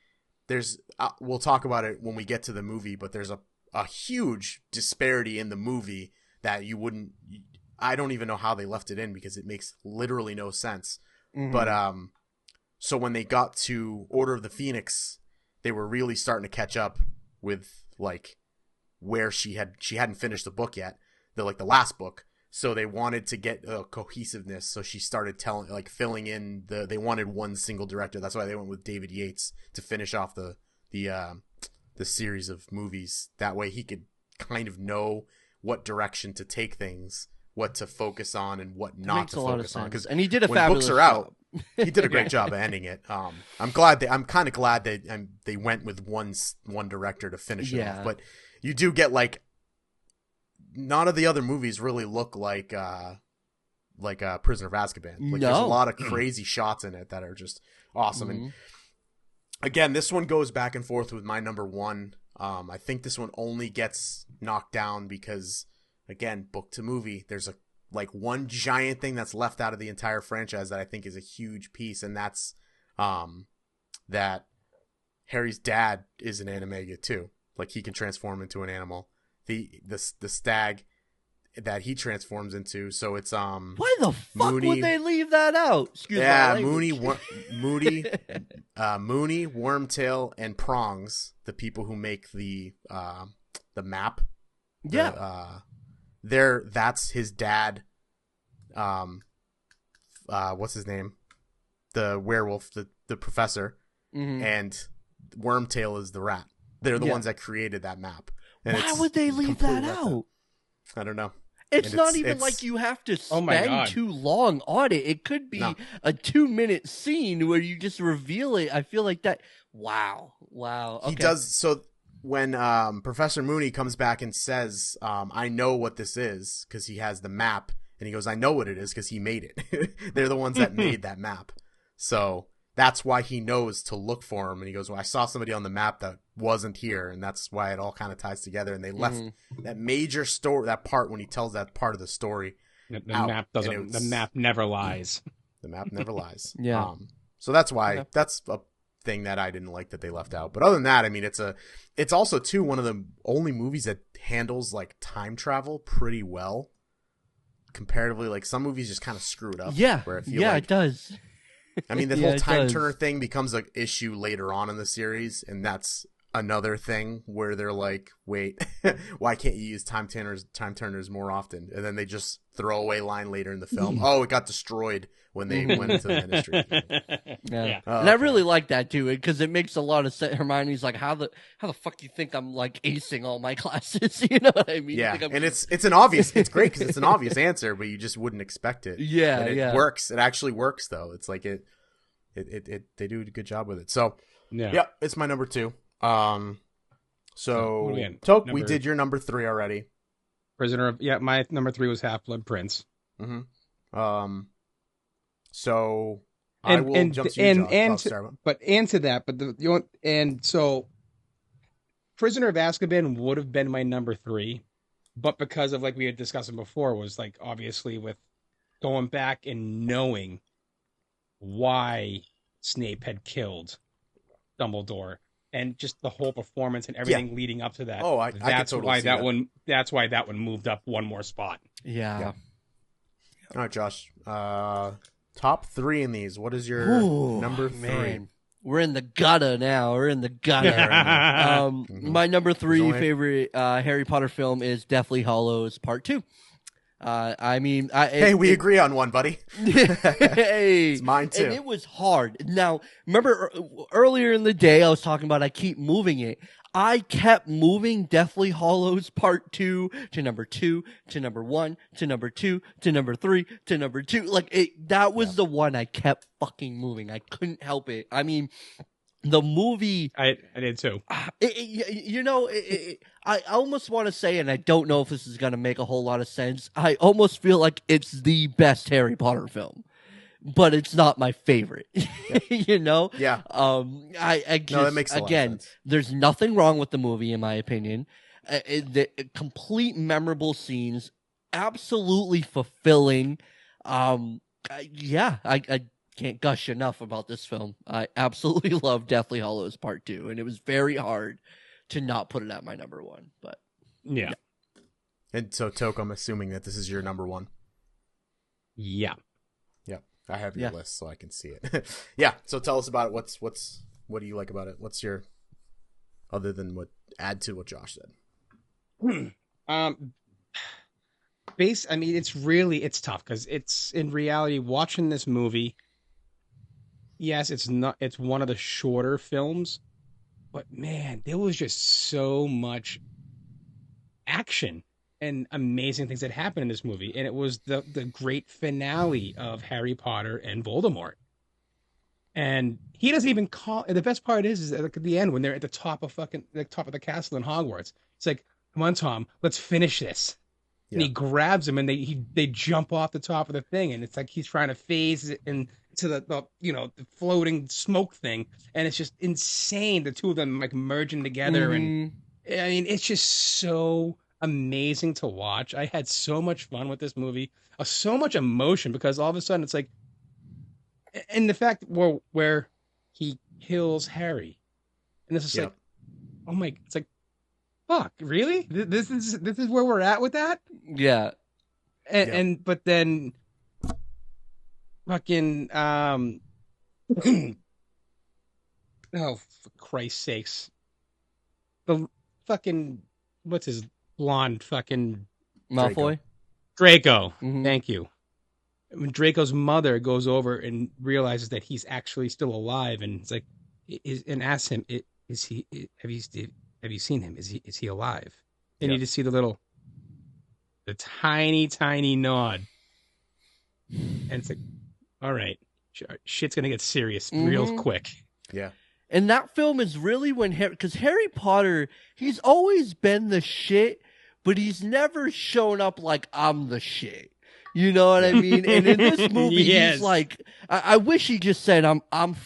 there's we'll talk about it when we get to the movie, but there's a huge disparity in the movie that you wouldn't. I don't even know how they left it in, because it makes literally no sense. But so when they got to Order of the Phoenix, they were really starting to catch up with like where she hadn't finished the book yet, the last book. So they wanted to get a cohesiveness. So she started filling in they wanted one single director. That's why they went with David Yates to finish off the series of movies. That way he could kind of know what direction to take things, what to focus on, and what not to focus on. And he did a when fabulous books are out, he did a great job of ending it. I'm kind of glad that they went with one director to finish it off. But you do get like none of the other movies really look like Prisoner of Azkaban. Like there's a lot of crazy shots in it that are just awesome. And again, this one goes back and forth with my number 1. I think this one only gets knocked down because, again, book to movie, there's one giant thing that's left out of the entire franchise that I think is a huge piece, and that's that Harry's dad is an animagus too. Like he can transform into an animal. The stag that he transforms into. So it's why the fuck would they leave that out? Excuse me. Moony, Wormtail, and Prongs, the people who make the map. That's his dad. What's his name? The werewolf, the professor, and Wormtail is the rat. They're the ones that created that map. And why would they leave that out? I don't know. It's not even like you have to spend too long on it. It could be a 2-minute scene where you just reveal it. I feel like that. Wow. Okay. He does. So when Professor Mooney comes back and says, I know what this is, because he has the map, and he goes, I know what it is because he made it. They're the ones that made that map. So that's why he knows to look for him. And he goes, well, I saw somebody on the map that wasn't here, and that's why it all kind of ties together. And they left that major story, that part when he tells that part of the story. The map doesn't. The map never lies. The map never lies. Yeah. So that's why that's a thing that I didn't like that they left out. But other than that, I mean, it's also too one of the only movies that handles like time travel pretty well. Comparatively, like some movies just kind of screw it up. Yeah. Where I feel yeah, like, it does. I mean, the whole time turner thing becomes an issue later on in the series, and that's another thing where they're like, wait, why can't you use time turners more often? And then they just throw away line later in the film. Oh, it got destroyed when they went into the ministry. Yeah. And I really like that too, because it makes a lot of sense. Hermione's like, how the fuck you think I'm like acing all my classes? You know what I mean? Yeah, and it's it's great because it's an obvious answer, but you just wouldn't expect it. Yeah, and it works. It actually works though. It's like they do a good job with it. So yeah, it's my number 2. So Toke, we did your number 3 already. Prisoner of my number 3 was Half-Blood Prince. Mm-hmm. So I will jump to you, so Prisoner of Azkaban would have been my number 3, but because of like we had discussed before, was like obviously with going back and knowing why Snape had killed Dumbledore. And just the whole performance and everything leading up to that. Oh, that's why that one. That's why that one moved up one more spot. Yeah. All right, Josh. Top 3 in these. What is your number 3? Man. We're in the gutter now. My number 3 favorite Harry Potter film is Deathly Hallows Part 2. We agree on one, buddy. Hey, it's mine too. And it was hard. Now, remember earlier in the day, I was talking about I keep moving it. I kept moving Deathly Hallows Part 2 to number 2 to number 1 to number 2 to number 3 to number 2. Like that was the one I kept fucking moving. I couldn't help it. I mean, the movie, I did too. I almost want to say, and I don't know if this is going to make a whole lot of sense, I almost feel like it's the best Harry Potter film, but it's not my favorite. You know? Yeah. I just, that makes a lot of sense. There's nothing wrong with the movie, in my opinion. The complete memorable scenes, absolutely fulfilling. I can't gush enough about this film. I absolutely love Deathly Hallows Part 2, and it was very hard to not put it at my number 1. But yeah. And so, Toke, I'm assuming that this is your number 1. Yeah. Yeah. I have your list so I can see it. Yeah. So tell us about it. What do you like about it? What's your other than add to what Josh said? It's tough because it's in reality watching this movie. Yes, it's one of the shorter films, but man, there was just so much action and amazing things that happened in this movie. And it was the great finale of Harry Potter and Voldemort. And he doesn't even call, and the best part is at the end when they're at the top of the castle in Hogwarts. It's like, come on, Tom, let's finish this. Yeah. And he grabs him and they jump off the top of the thing. And it's like he's trying to phase it into the floating smoke thing. And it's just insane. The two of them like merging together. And I mean, it's just so amazing to watch. I had so much fun with this movie, so much emotion, because all of a sudden it's like, and the fact where he kills Harry, and this is like, oh my, it's like, fuck, really? This is where we're at with that? Yeah. And but then fucking oh, for Christ's sakes. The fucking, what's his blonde fucking Malfoy? Draco. Mm-hmm. Thank you. When Draco's mother goes over and realizes that he's actually still alive, and it's like, and asks him, "Is he? Have you seen him? Is he alive?" And you just see the tiny nod, and it's like, all right, shit's gonna get serious real quick. Yeah. And that film is really when because Harry Potter, he's always been the shit, but he's never shown up like I'm the shit. You know what I mean? And in this movie, he's like, I wish he just said, I'm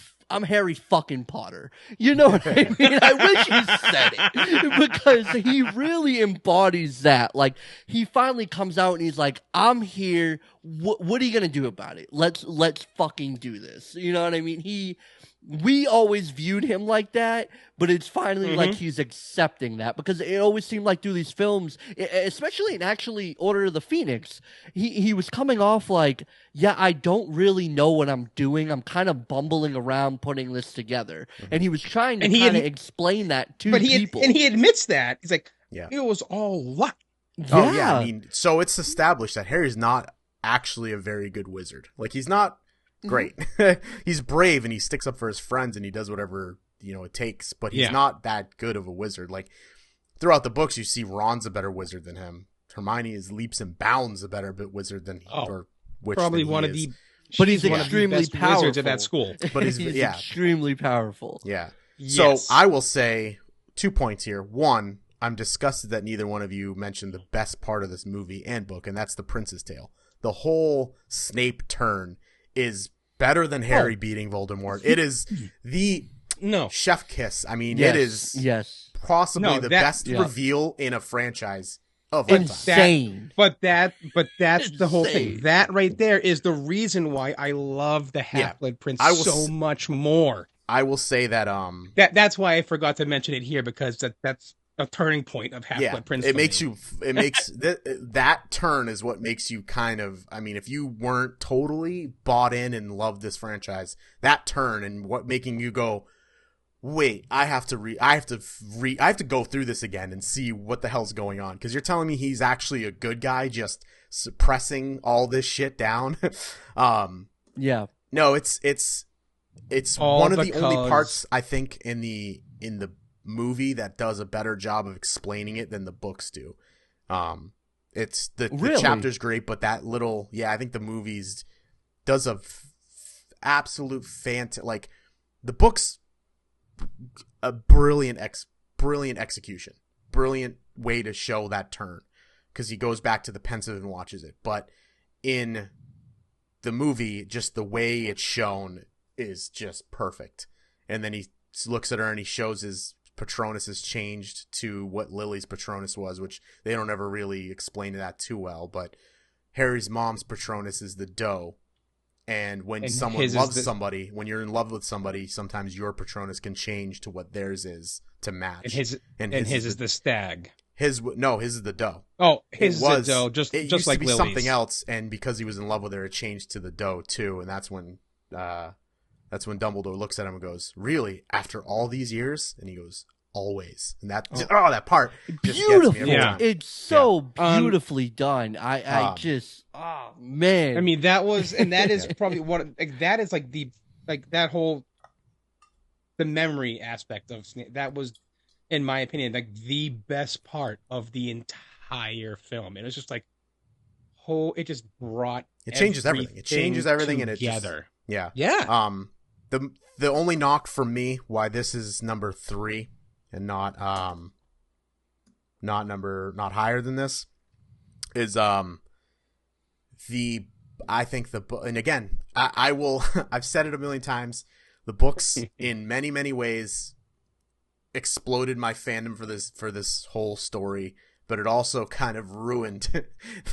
Harry fucking Potter. You know what I mean? I wish he said it because he really embodies that. Like, he finally comes out and he's like, I'm here. What are you going to do about it? Let's fucking do this. You know what I mean? We always viewed him like that, but it's finally like he's accepting that, because it always seemed like through these films, especially in actually Order of the Phoenix, he was coming off like, yeah, I don't really know what I'm doing. I'm kind of bumbling around putting this together. And he was trying to kind of explain that to people. And he admits that. He's like, it was all luck. Yeah. Oh, yeah. I mean, so it's established that Harry's not actually a very good wizard. Like, he's not great. He's brave and he sticks up for his friends and he does whatever, it takes, but he's not that good of a wizard. Like, throughout the books, you see Ron's a better wizard than him. Hermione is leaps and bounds a better wizard than probably one of the but he's extremely powerful wizards at that school. But he's extremely powerful. Yeah. Yes. So I will say 2 points here. One, I'm disgusted that neither one of you mentioned the best part of this movie and book, and that's the Prince's Tale. The whole Snape turn is better than Harry beating Voldemort. It is the chef kiss. I mean, it is possibly the best reveal in a franchise of insane. But that's the whole thing. That right there is the reason why I love the Half-Blood Prince so much more. I will say that that's why I forgot to mention it here, because that's a turning point of Half-Blood Prince. It makes that turn is what makes you kind of, I mean, if you weren't totally bought in and loved this franchise, that turn and what making you go, wait, I have to go through this again and see what the hell's going on, because you're telling me he's actually a good guy just suppressing all this shit down. No, it's one of the only parts I think in the movie that does a better job of explaining it than the books do. It's the chapter's great, but that little, I think the movies does absolute like the books, a brilliant execution, brilliant way to show that turn, because he goes back to the pensive and watches it. But in the movie, just the way it's shown is just perfect. And then he looks at her and he shows his Patronus has changed to what Lily's Patronus was, which they don't ever really explain that too well. But Harry's mom's Patronus is the doe. And when someone loves somebody, when you're in love with somebody, sometimes your Patronus can change to what theirs is to match. And his is the stag. His is the doe. Oh, his is the doe, just used like to be Lily's. Something else, and because he was in love with her, it changed to the doe too. And that's when Dumbledore looks at him and goes, "Really? After all these years?" And he goes, "Always." And that that part just beautiful. Gets me every time. It's so beautifully done. I just man. I mean, that is probably that is like that whole the memory aspect of Snape. That was, in my opinion, like the best part of the entire film. It was just like it just brought it changes everything. It changes everything together. And it just The only knock for me why this is number 3 and not higher than this is I think the book, and again I will I've said it a million times, the books in many, many ways exploded my fandom for this whole story, but it also kind of ruined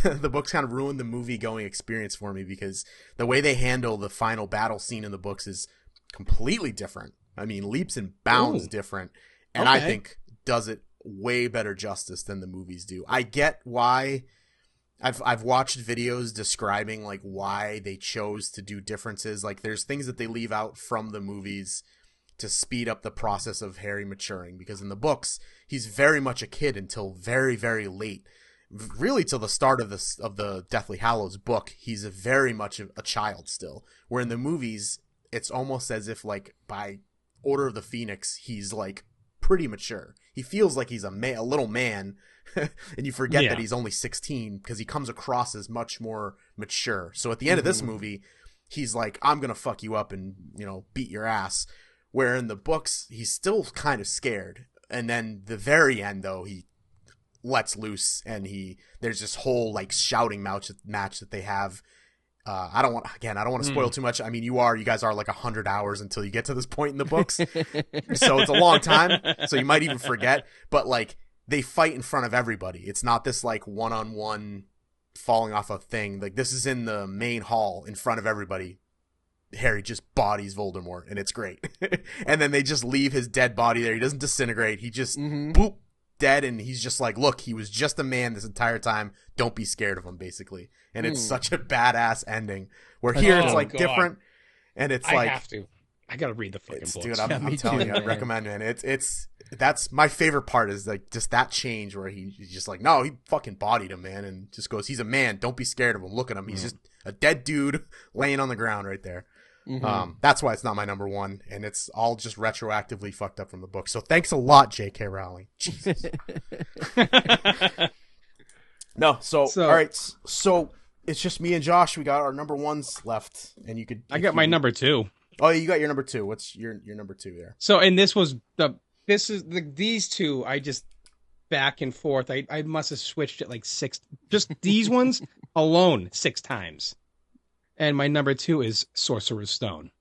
the books kind of ruined the movie going experience for me, because the way they handle the final battle scene in the books is completely different. I mean, leaps and bounds different, and I think does it way better justice than the movies do. I get why. I've watched videos describing like why they chose to do differences. Like there's things that they leave out from the movies to speed up the process of Harry maturing, because in the books he's very much a kid until very, very late, really till the start of the Deathly Hallows book. He's very much a child still, where in the movies it's almost as if like by Order of the Phoenix he's like pretty mature. He feels like he's a little man, and you forget that he's only 16 because he comes across as much more mature. So at the end of this movie, he's like, I'm gonna fuck you up and beat your ass. Where in the books, he's still kind of scared. And then the very end, though, he lets loose, and there's this whole like shouting match that they have. I don't want to spoil too much. I mean, you guys are like 100 hours until you get to this point in the books. So it's a long time. So you might even forget, but like they fight in front of everybody. It's not this like one-on-one falling off a thing. Like this is in the main hall in front of everybody. Harry just bodies Voldemort, and it's great. And then they just leave his dead body there. He doesn't disintegrate. He just boop, dead, and he's just like, look, he was just a man this entire time. Don't be scared of him, basically. And it's such a badass ending. Where here it's like different, and it's like I gotta read the fucking books. Dude, I'm telling you, I recommend it. And that's my favorite part is like just that change where he's just like, no, he fucking bodied him, man, and just goes, he's a man. Don't be scared of him. Look at him. He's just a dead dude laying on the ground right there. That's why it's not my number one, and it's all just retroactively fucked up from the book. So thanks a lot, J.K. Rowling. Jesus. No, so all right, so it's just me and Josh. We got our number ones left, and you could. I got my number two. Oh, you got your number two. What's your number two there? So, and these two. I just back and forth. I must have switched it like six. Just these ones alone 6 times. And my number two is Sorcerer's Stone.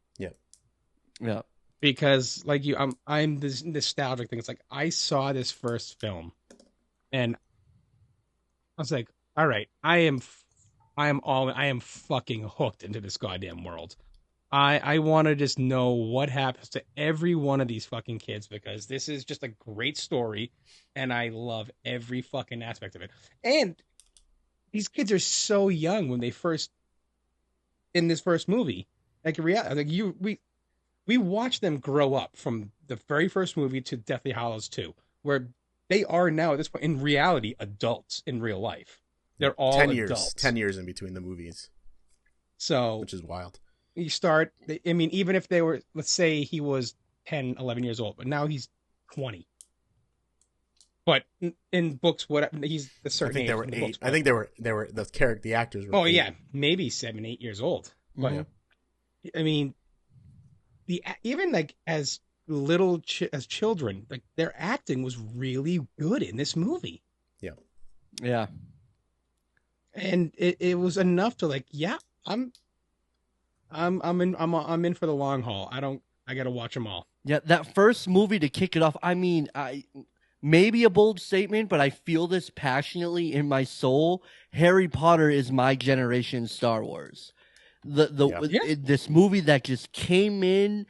Yeah. Because like you, I'm this nostalgic thing. It's like I saw this first film, and I was like, all right, I am fucking hooked into this goddamn world. I want to just know what happens to every one of these fucking kids, because this is just a great story, and I love every fucking aspect of it. And these kids are so young when they first. In this first movie, like we watch them grow up from the very first movie to Deathly Hallows 2, where they are now at this point in reality adults in real life. They're all 10 adults. 10 years in between the movies. So, which is wild. You start. I mean, even if they were, let's say he was 10, 11 years old, but now he's 20. But in books, he's a certain age. They were 8. I think they were the actors were. Oh 8. yeah, maybe 7, 8 years old. But I mean, even like as little as children, like their acting was really good in this movie. Yeah. And it was enough to like, yeah, I'm in for the long haul. I got to watch them all. Yeah, that first movie to kick it off. I mean, maybe a bold statement, but I feel this passionately in my soul. Harry Potter is my generation's Star Wars. This movie that just came in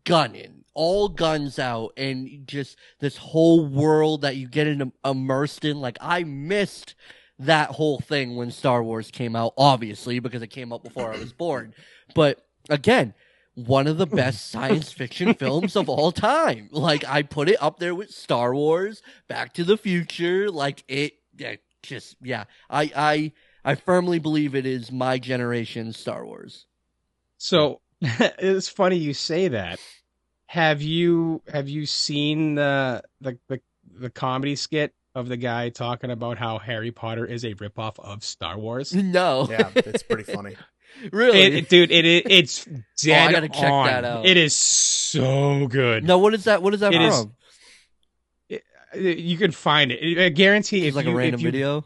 gunning, all guns out, and just this whole world that you get immersed in. Like, I missed that whole thing when Star Wars came out, obviously, because it came out before I was born. But again, one of the best science fiction films of all time. Like, I put it up there with Star Wars, Back to the Future. Like, I firmly believe it is my generation's Star Wars. So it's funny you say that. Have you seen the comedy skit of the guy talking about how Harry Potter is a ripoff of Star Wars? No. Yeah, it's pretty funny. Really, it's dead I gotta check on. that out. It is so good. No, what is that? What is that from? You can find it. I guarantee. It's like a random video.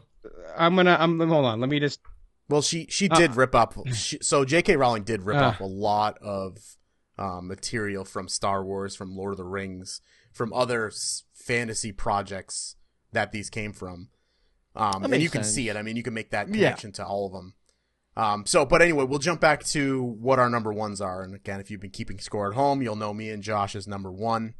I'm hold on. Let me just. Well, she did rip up. So J.K. Rowling did rip up a lot of material from Star Wars, from Lord of the Rings, from other fantasy projects that these came from. And you can see it. I mean, you can make that connection to all of them. But anyway, we'll jump back to what our number ones are. And again, if you've been keeping score at home, you'll know me and Josh is number one.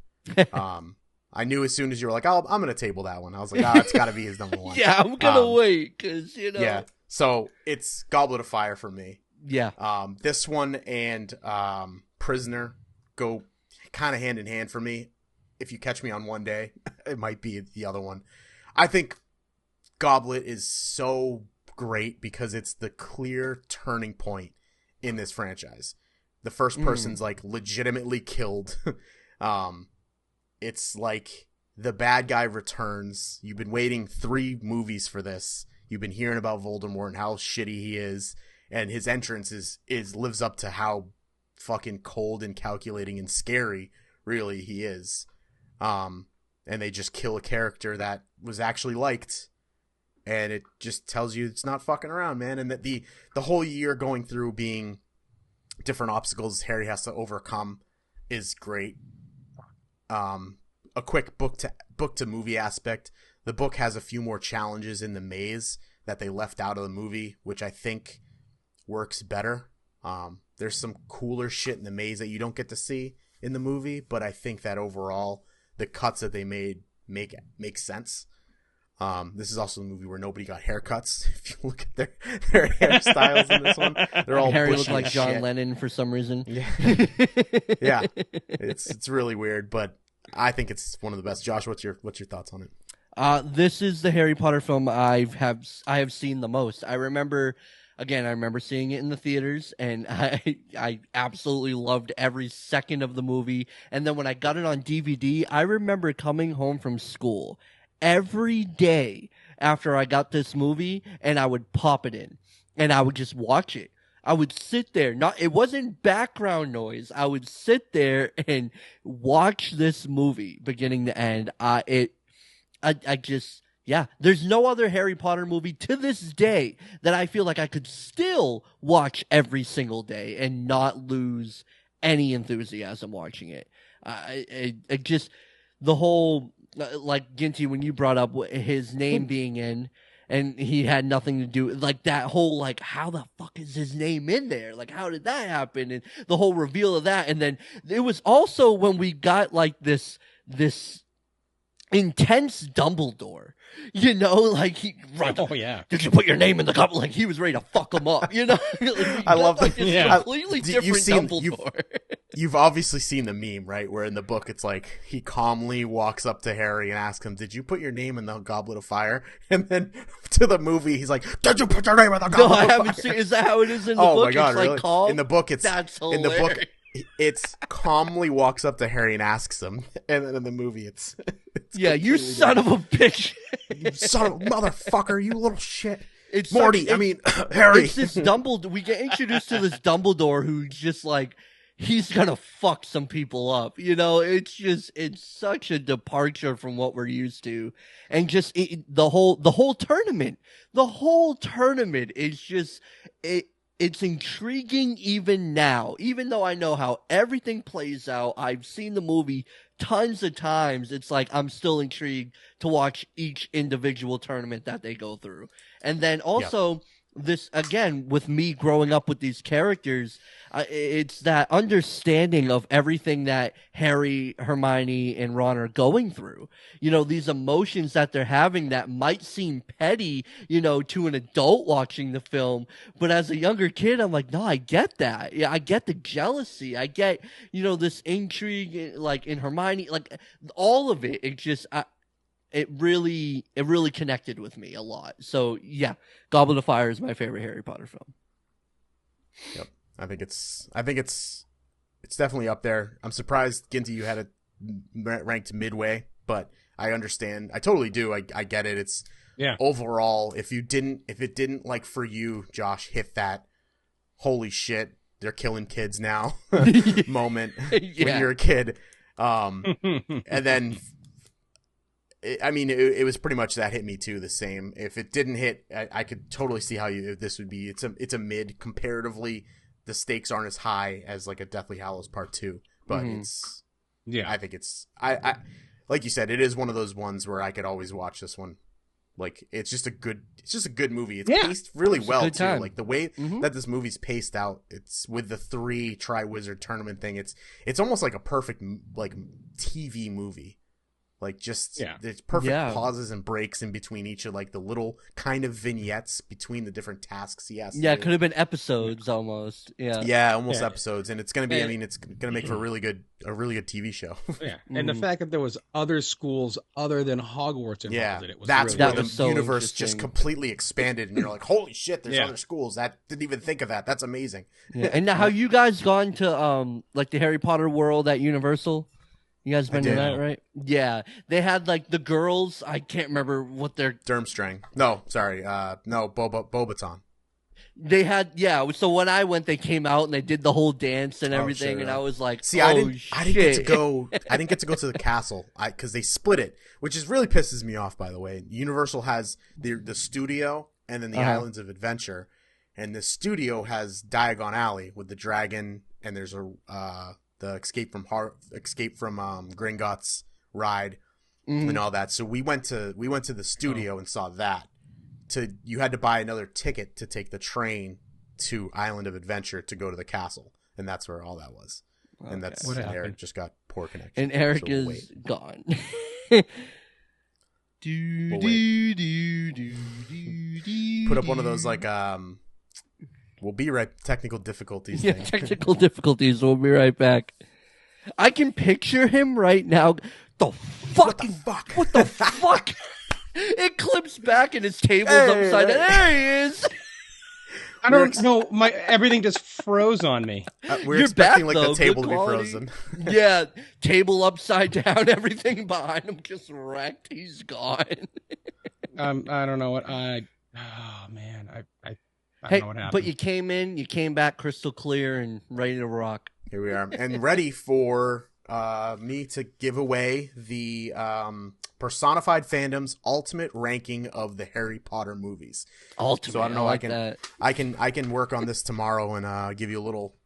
I knew as soon as you were like, I'm going to table that one. I was like, it's got to be his number one. Yeah, I'm going to wait because, Yeah, so it's Goblet of Fire for me. Yeah. This one and Prisoner go kind of hand in hand for me. If you catch me on one day, it might be the other one. I think Goblet is so great because it's the clear turning point in this franchise. The first person's like legitimately killed. It's like the bad guy returns. You've been waiting 3 movies for this. You've been hearing about Voldemort and how shitty he is, and his entrance is lives up to how fucking cold and calculating and scary really he is. And they just kill a character that was actually liked, and it just tells you it's not fucking around, man. And that the whole year going through being different obstacles Harry has to overcome is great. A quick book to movie aspect. The book has a few more challenges in the maze that they left out of the movie, which I think works better. There's some cooler shit in the maze that you don't get to see in the movie, but I think that overall the cuts that they made make sense. This is also a movie where nobody got haircuts. If you look at their hairstyles in this one, they're all Harry bushy looked like as John shit. Lennon for some reason. Yeah, yeah, it's really weird, but I think it's one of the best. Josh, what's your thoughts on it? This is the Harry Potter film I have seen the most. I remember seeing it in the theaters, and I absolutely loved every second of the movie. And then when I got it on DVD, I remember coming home from school every day after I got this movie, and I would pop it in, and I would just watch it. I would sit there. It wasn't background noise. I would sit there and watch this movie beginning to end. There's no other Harry Potter movie to this day that I feel like I could still watch every single day and not lose any enthusiasm watching it. It just, the whole, like Ginty, when you brought up his name being in, and he had nothing to do, like that whole, like, how the fuck is his name in there? Like, how did that happen? And the whole reveal of that. And then it was also when we got like this intense Dumbledore, like oh yeah, did you put your name in the cup? Like he was ready to fuck him up, Like, I love like that. this completely different Dumbledore. You've obviously seen the meme, right? Where in the book it's like he calmly walks up to Harry and asks him, "Did you put your name in the Goblet of Fire?" And then to the movie, he's like, "Did you put your name in the Goblet of Fire?" No, I haven't seen. Is that how it is in the book? Oh my god, it's really? Like calm? In the book, it's That's in the book. hilarious. It's calmly walks up to Harry and asks him, and then in the movie, it's yeah, you son of a bitch. You son of a motherfucker, you little shit. It's Morty, Harry. It's this Dumbledore. We get introduced to this Dumbledore who's just like, he's gonna fuck some people up. It's such a departure from what we're used to, and just the whole tournament. The whole tournament is just it. It's intriguing even now, even though I know how everything plays out. I've seen the movie tons of times. It's like I'm still intrigued to watch each individual tournament that they go through. And then also this, again, with me growing up with these characters, it's that understanding of everything that Harry, Hermione, and Ron are going through. These emotions that they're having that might seem petty, to an adult watching the film. But as a younger kid, I'm like, no, I get that. Yeah, I get the jealousy. I get, this intrigue, like in Hermione, like all of it. It just, it really connected with me a lot. So yeah, Goblet of Fire is my favorite Harry Potter film. Yep. I think it's definitely up there. I'm surprised, Ginty, you had it ranked midway, but I understand. I totally do. I get it. It's overall, if it didn't, like, for you, Josh, hit that holy shit, they're killing kids now moment when you're a kid. And then it was pretty much that hit me too. The same. If it didn't hit, I could totally see how this would be. It's a mid comparatively. The stakes aren't as high as like a Deathly Hallows Part 2, but I think it's I like you said, it is one of those ones where I could always watch this one. Like it's just a good movie. It's paced really well too. Like the way that this movie's paced out, it's with the 3 Triwizard Tournament thing. It's almost like a perfect like TV movie. Like just there's perfect pauses and breaks in between each of like the little kind of vignettes between the different tasks he has to do. It could have been episodes almost. Almost episodes, and it's gonna be. It's gonna make for a really good TV show. And the fact that there was other schools other than Hogwarts involved in it was that's really where the universe just completely expanded, and you're like, holy shit, there's other schools. That didn't even think of that. That's amazing. And now, have you guys gone to like the Harry Potter world at Universal? You guys been to that, right? Yeah. They had, like, the girls. I can't remember what their... Durmstrang. No, sorry. No, Bobaton. They had, yeah. So when I went, they came out and they did the whole dance and everything, sure, and yeah. I was like, See, "Oh I didn't get to shit!" go. I didn't get to go to the castle because they split it, which is really pisses me off. By the way, Universal has the studio and then the Islands of Adventure, and the studio has Diagon Alley with the dragon, and there's the Escape from Gringotts ride and all that. So we went to the studio and saw that. You had to buy another ticket to take the train to Island of Adventure to go to the castle, and that's where all that was. Okay. And that's Eric just got poor connection, and Eric so is gone. Put up one of those like we'll be right. Technical difficulties. Yeah, technical difficulties. We'll be right back. I can picture him right now. What the fuck? What the fuck? It clips back and his table's upside down. There he is. I don't know. Everything just froze on me. We're expecting the table to be frozen. Yeah, table upside down. Everything behind him just wrecked. He's gone. I don't know what oh man, I don't know what happened. But you came back crystal clear and ready to rock. Here we are, and ready for me to give away the Personified Fandom's ultimate ranking of the Harry Potter movies. Ultimate. So I don't know. I I can work on this tomorrow and give you a little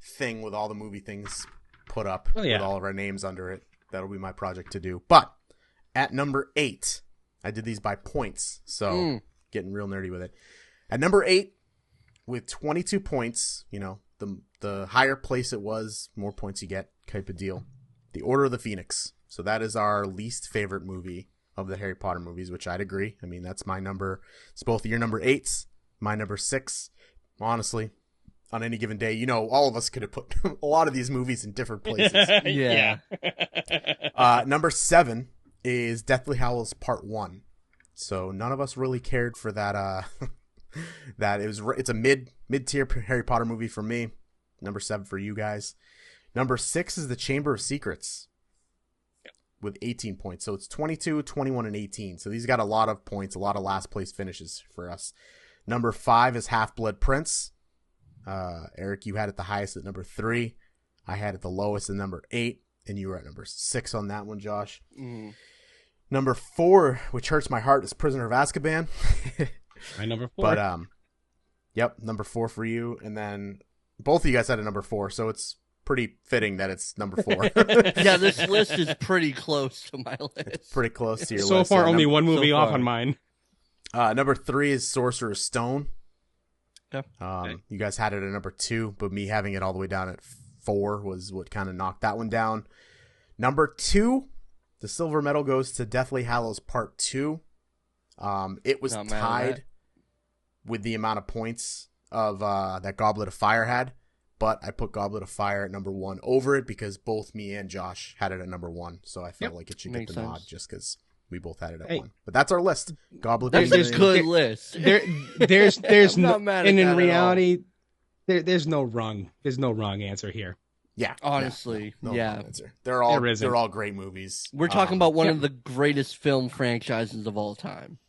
thing with all the movie things put up with all of our names under it. That'll be my project to do. But at number 8, I did these by points, so getting real nerdy with it. At number 8, with 22 points, the higher place it was, more points you get, type of deal. The Order of the Phoenix. So that is our least favorite movie of the Harry Potter movies, which I'd agree. I mean, that's my number. It's both your number 8s, my number 6. Honestly, on any given day, all of us could have put a lot of these movies in different places. Yeah. Number 7 is Deathly Hallows Part 1. So none of us really cared for that. It's a mid-tier Harry Potter movie for me. Number 7 for you guys. Number 6 is The Chamber of Secrets with 18 points. So it's 22, 21, and 18. So these got a lot of points, a lot of last place finishes for us. Number 5 is Half-Blood Prince. Eric, you had it the highest at number 3. I had it the lowest at number 8, and you were at number 6 on that one, Josh. Number 4, which hurts my heart, is Prisoner of Azkaban. My number 4. But yep, number 4 for you, and then both of you guys had a number 4, so it's pretty fitting that it's number 4. Yeah, this list is pretty close to my list. It's pretty close to your list. So far, only one movie off on mine. Number 3 is Sorcerer's Stone. Okay. You guys had it at number 2, but me having it all the way down at 4 was what kind of knocked that one down. Number 2, the silver medal goes to Deathly Hallows Part 2. It was tied with the amount of points of that Goblet of Fire had, but I put Goblet of Fire at number 1 over it because both me and Josh had it at number 1, so I felt like it should get the nod just because we both had it at 1. But that's our list. Goblet. That's a good list. There's no, and in reality, there's no wrong answer here. Yeah, honestly, no answer. They're all great movies. We're talking about one of the greatest film franchises of all time.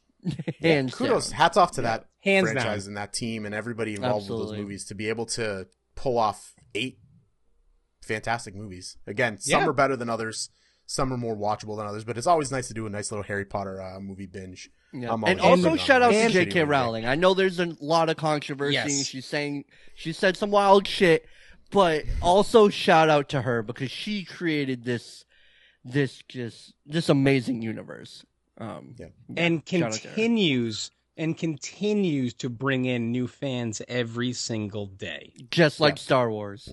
Kudos, hats off to that hands franchise down. And that team and everybody involved with those movies to be able to pull off 8 fantastic movies. Again, some are better than others, some are more watchable than others, but it's always nice to do a nice little Harry Potter movie binge. Yeah. And also shout out to J.K. Rowling. I know there's a lot of controversy. Yes. She said some wild shit, but also shout out to her because she created this amazing universe. And continues to bring in new fans every single day, just like Star Wars.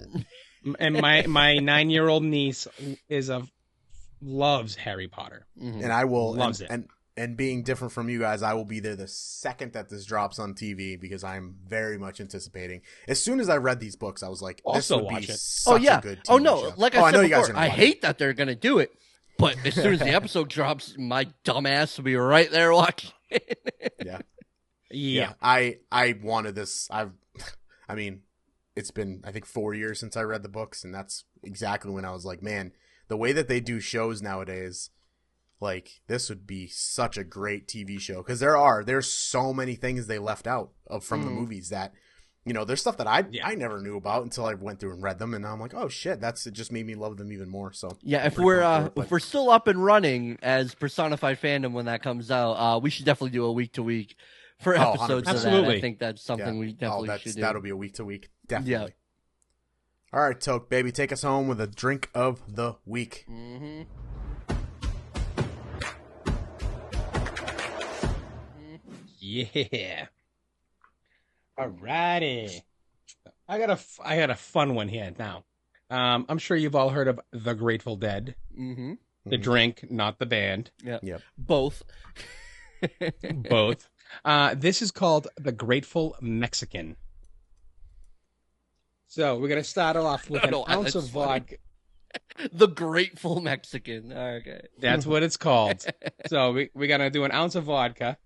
And my 9-year-old niece loves Harry Potter, and I will loves it. And being different from you guys, I will be there the second that this drops on TV because I'm very much anticipating. As soon as I read these books, I was like, "This would be such a good TV show." Like I said before, I hate that they're gonna do it. But as soon as the episode drops, my dumb ass will be right there watching it. Yeah. I wanted this. I mean, it's been, I think, 4 years since I read the books, and that's exactly when I was like, man, the way that they do shows nowadays, like, this would be such a great TV show. Because there's so many things they left out from the movies that There's stuff that I Yeah. never knew about until I went through and read them, and I'm like, oh shit, it just made me love them even more. So Yeah, I'm if pretty pumped for it, if we're still up and running as Personified Fandom when that comes out, we should definitely do a week to week for episodes of that. I Absolutely. think that's something we definitely should do. That'll be a week to week, definitely. Yeah. All right, Toke, baby, take us home with a drink of the week. Mm-hmm. Yeah. Alrighty. I got a fun one here now. I'm sure you've all heard of the Grateful Dead. Mm-hmm. The drink, not the band. Yeah. Yep. Both. Both. This is called the Grateful Mexican. So we're gonna start off with an ounce of vodka. The Grateful Mexican. Okay. That's what it's called. So we're gonna do an ounce of vodka.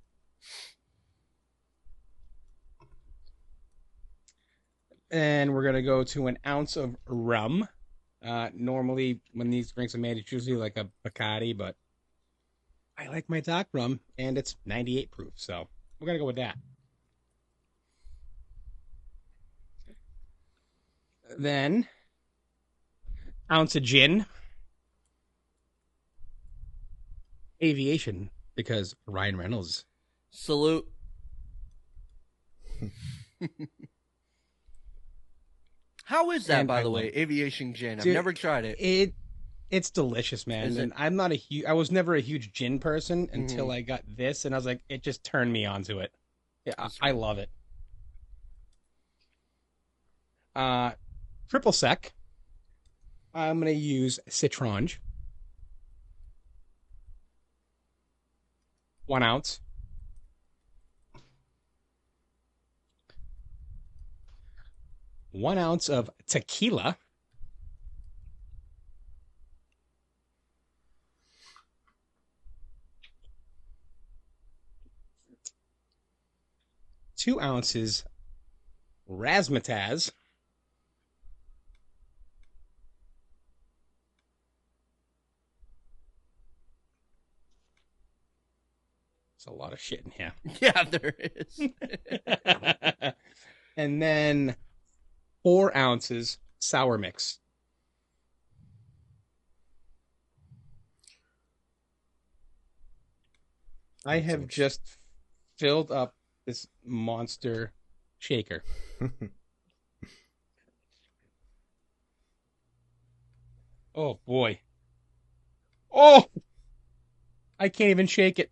And we're gonna go to an ounce of rum. Normally, when these drinks are made, it's usually like a Bacardi, but I like my dark rum, and it's 98 proof, so we're gonna go with that. Then, ounce of gin. Aviation, because Ryan Reynolds. Salute. How is that, by the way? Aviation gin. I've never tried it. It's delicious, man. And I'm not I was never a huge gin person until I got this, and I was like, it just turned me onto it. Yeah, I love it. Triple sec. I'm gonna use Citronge. 1 ounce. One ounce of tequila. Two ounces razzmatazz. There's a lot of shit in here. Yeah, there is. And then 4 ounces sour mix. I have just filled up this monster shaker. Oh boy. Oh! I can't even shake it.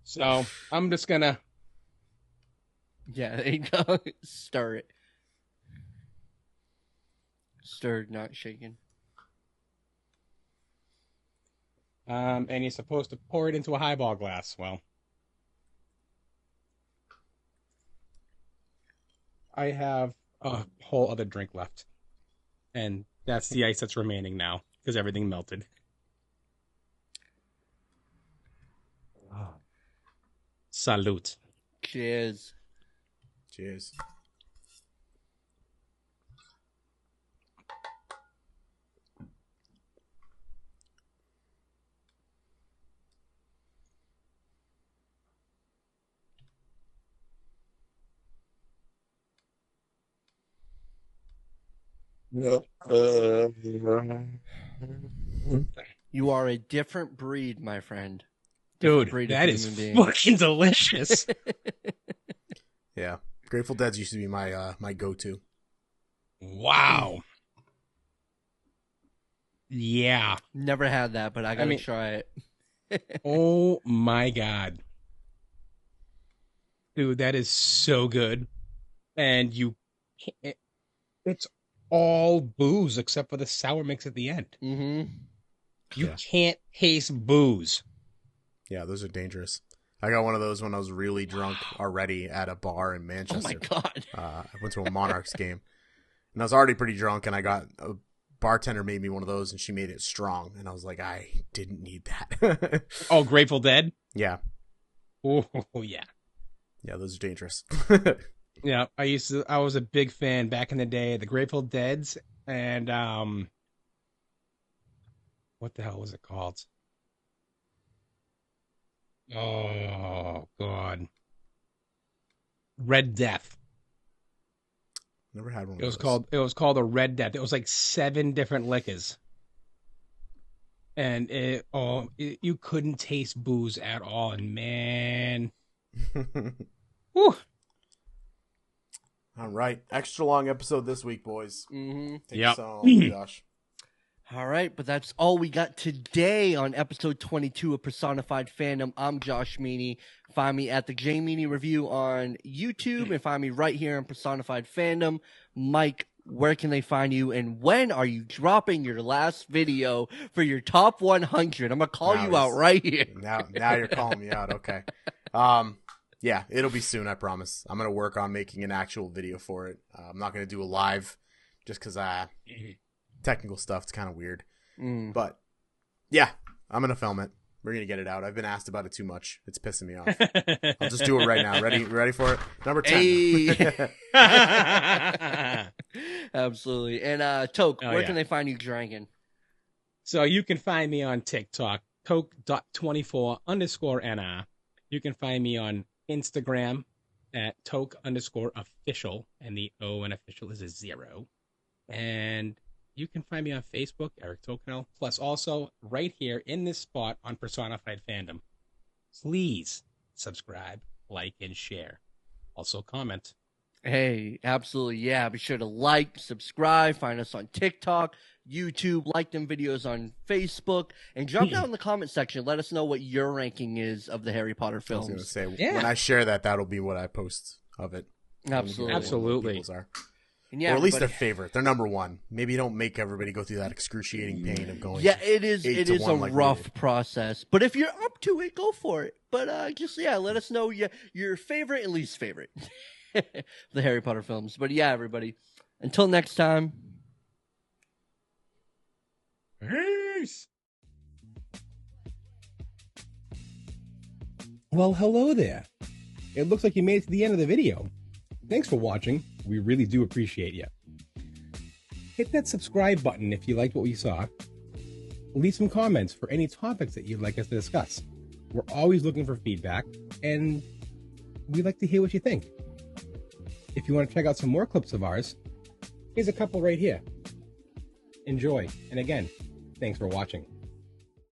So I'm just gonna. Yeah, there you go. Stir it. Stirred, not shaken. And you're supposed to pour it into a highball glass. Well, I have a whole other drink left. And that's the ice that's remaining now, because everything melted. Salute. Cheers. Cheers. You are a different breed, my friend. Dude, that is fucking delicious. Yeah. Grateful Dead's used to be my my go-to. Wow. Yeah. Never had that, but I gotta try it. Oh my God. Dude, that is so good. And it's all booze except for the sour mix at the end. Mm-hmm. You can't taste booze. Yeah, those are dangerous. I got one of those when I was really drunk already at a bar in Manchester. Oh my God. I went to a Monarchs game, and I was already pretty drunk, and a bartender made me one of those, and she made it strong, and I was like, I didn't need that. Oh, Grateful Dead? Yeah. Oh, yeah. Yeah, those are dangerous. Yeah, I was a big fan back in the day of the Grateful Deads, and what the hell was it called? Oh God. Red Death. Never had one. It was called a Red Death. It was like 7 different liquors. And you couldn't taste booze at all. And man, whew. All right, extra long episode this week, boys. Mm-hmm. Yep. Josh. All right, but that's all we got today on episode 22 of Personified Fandom. I'm Josh Meany. Find me at the J Meany Review on YouTube and find me right here on Personified Fandom. Mike, where can they find you, and when are you dropping your last video for your top 100? I'm gonna call you out right here. Now you're calling me out. Okay. Yeah, it'll be soon. I promise. I'm gonna work on making an actual video for it. I'm not gonna do a live, just because technical stuff. It's kind of weird. But yeah, I'm gonna film it. We're gonna get it out. I've been asked about it too much. It's pissing me off. I'll just do it right now. Ready for it? Number 10. Hey. Absolutely. And Toke, where can they find you drinking? So you can find me on TikTok, toke.24_NR. You can find me on Instagram at toke_official, and the O in official is a 0. And you can find me on Facebook, Eric Tokenel, plus also right here in this spot on Personified Fandom. Please subscribe, like, and share. Also comment. Hey, absolutely, yeah. Be sure to like, subscribe, find us on TikTok, YouTube, like them videos on Facebook, and drop down in the comment section. Let us know what your ranking is of the Harry Potter films. I was going to say, when I share that, that'll be what I post of it. Absolutely. Yeah, or at least their favorite. They're number 1. Maybe don't make everybody go through that excruciating pain of going. Yeah, it is a rough process. But if you're up to it, go for it. But let us know your favorite and least favorite. The Harry Potter films. But yeah, everybody. Until next time. Peace. Well, hello there. It looks like you made it to the end of the video. Thanks for watching. We really do appreciate you. Hit that subscribe button if you liked what you saw. Leave some comments for any topics that you'd like us to discuss. We're always looking for feedback, and we'd like to hear what you think. If you want to check out some more clips of ours, here's a couple right here. Enjoy, and again, thanks for watching.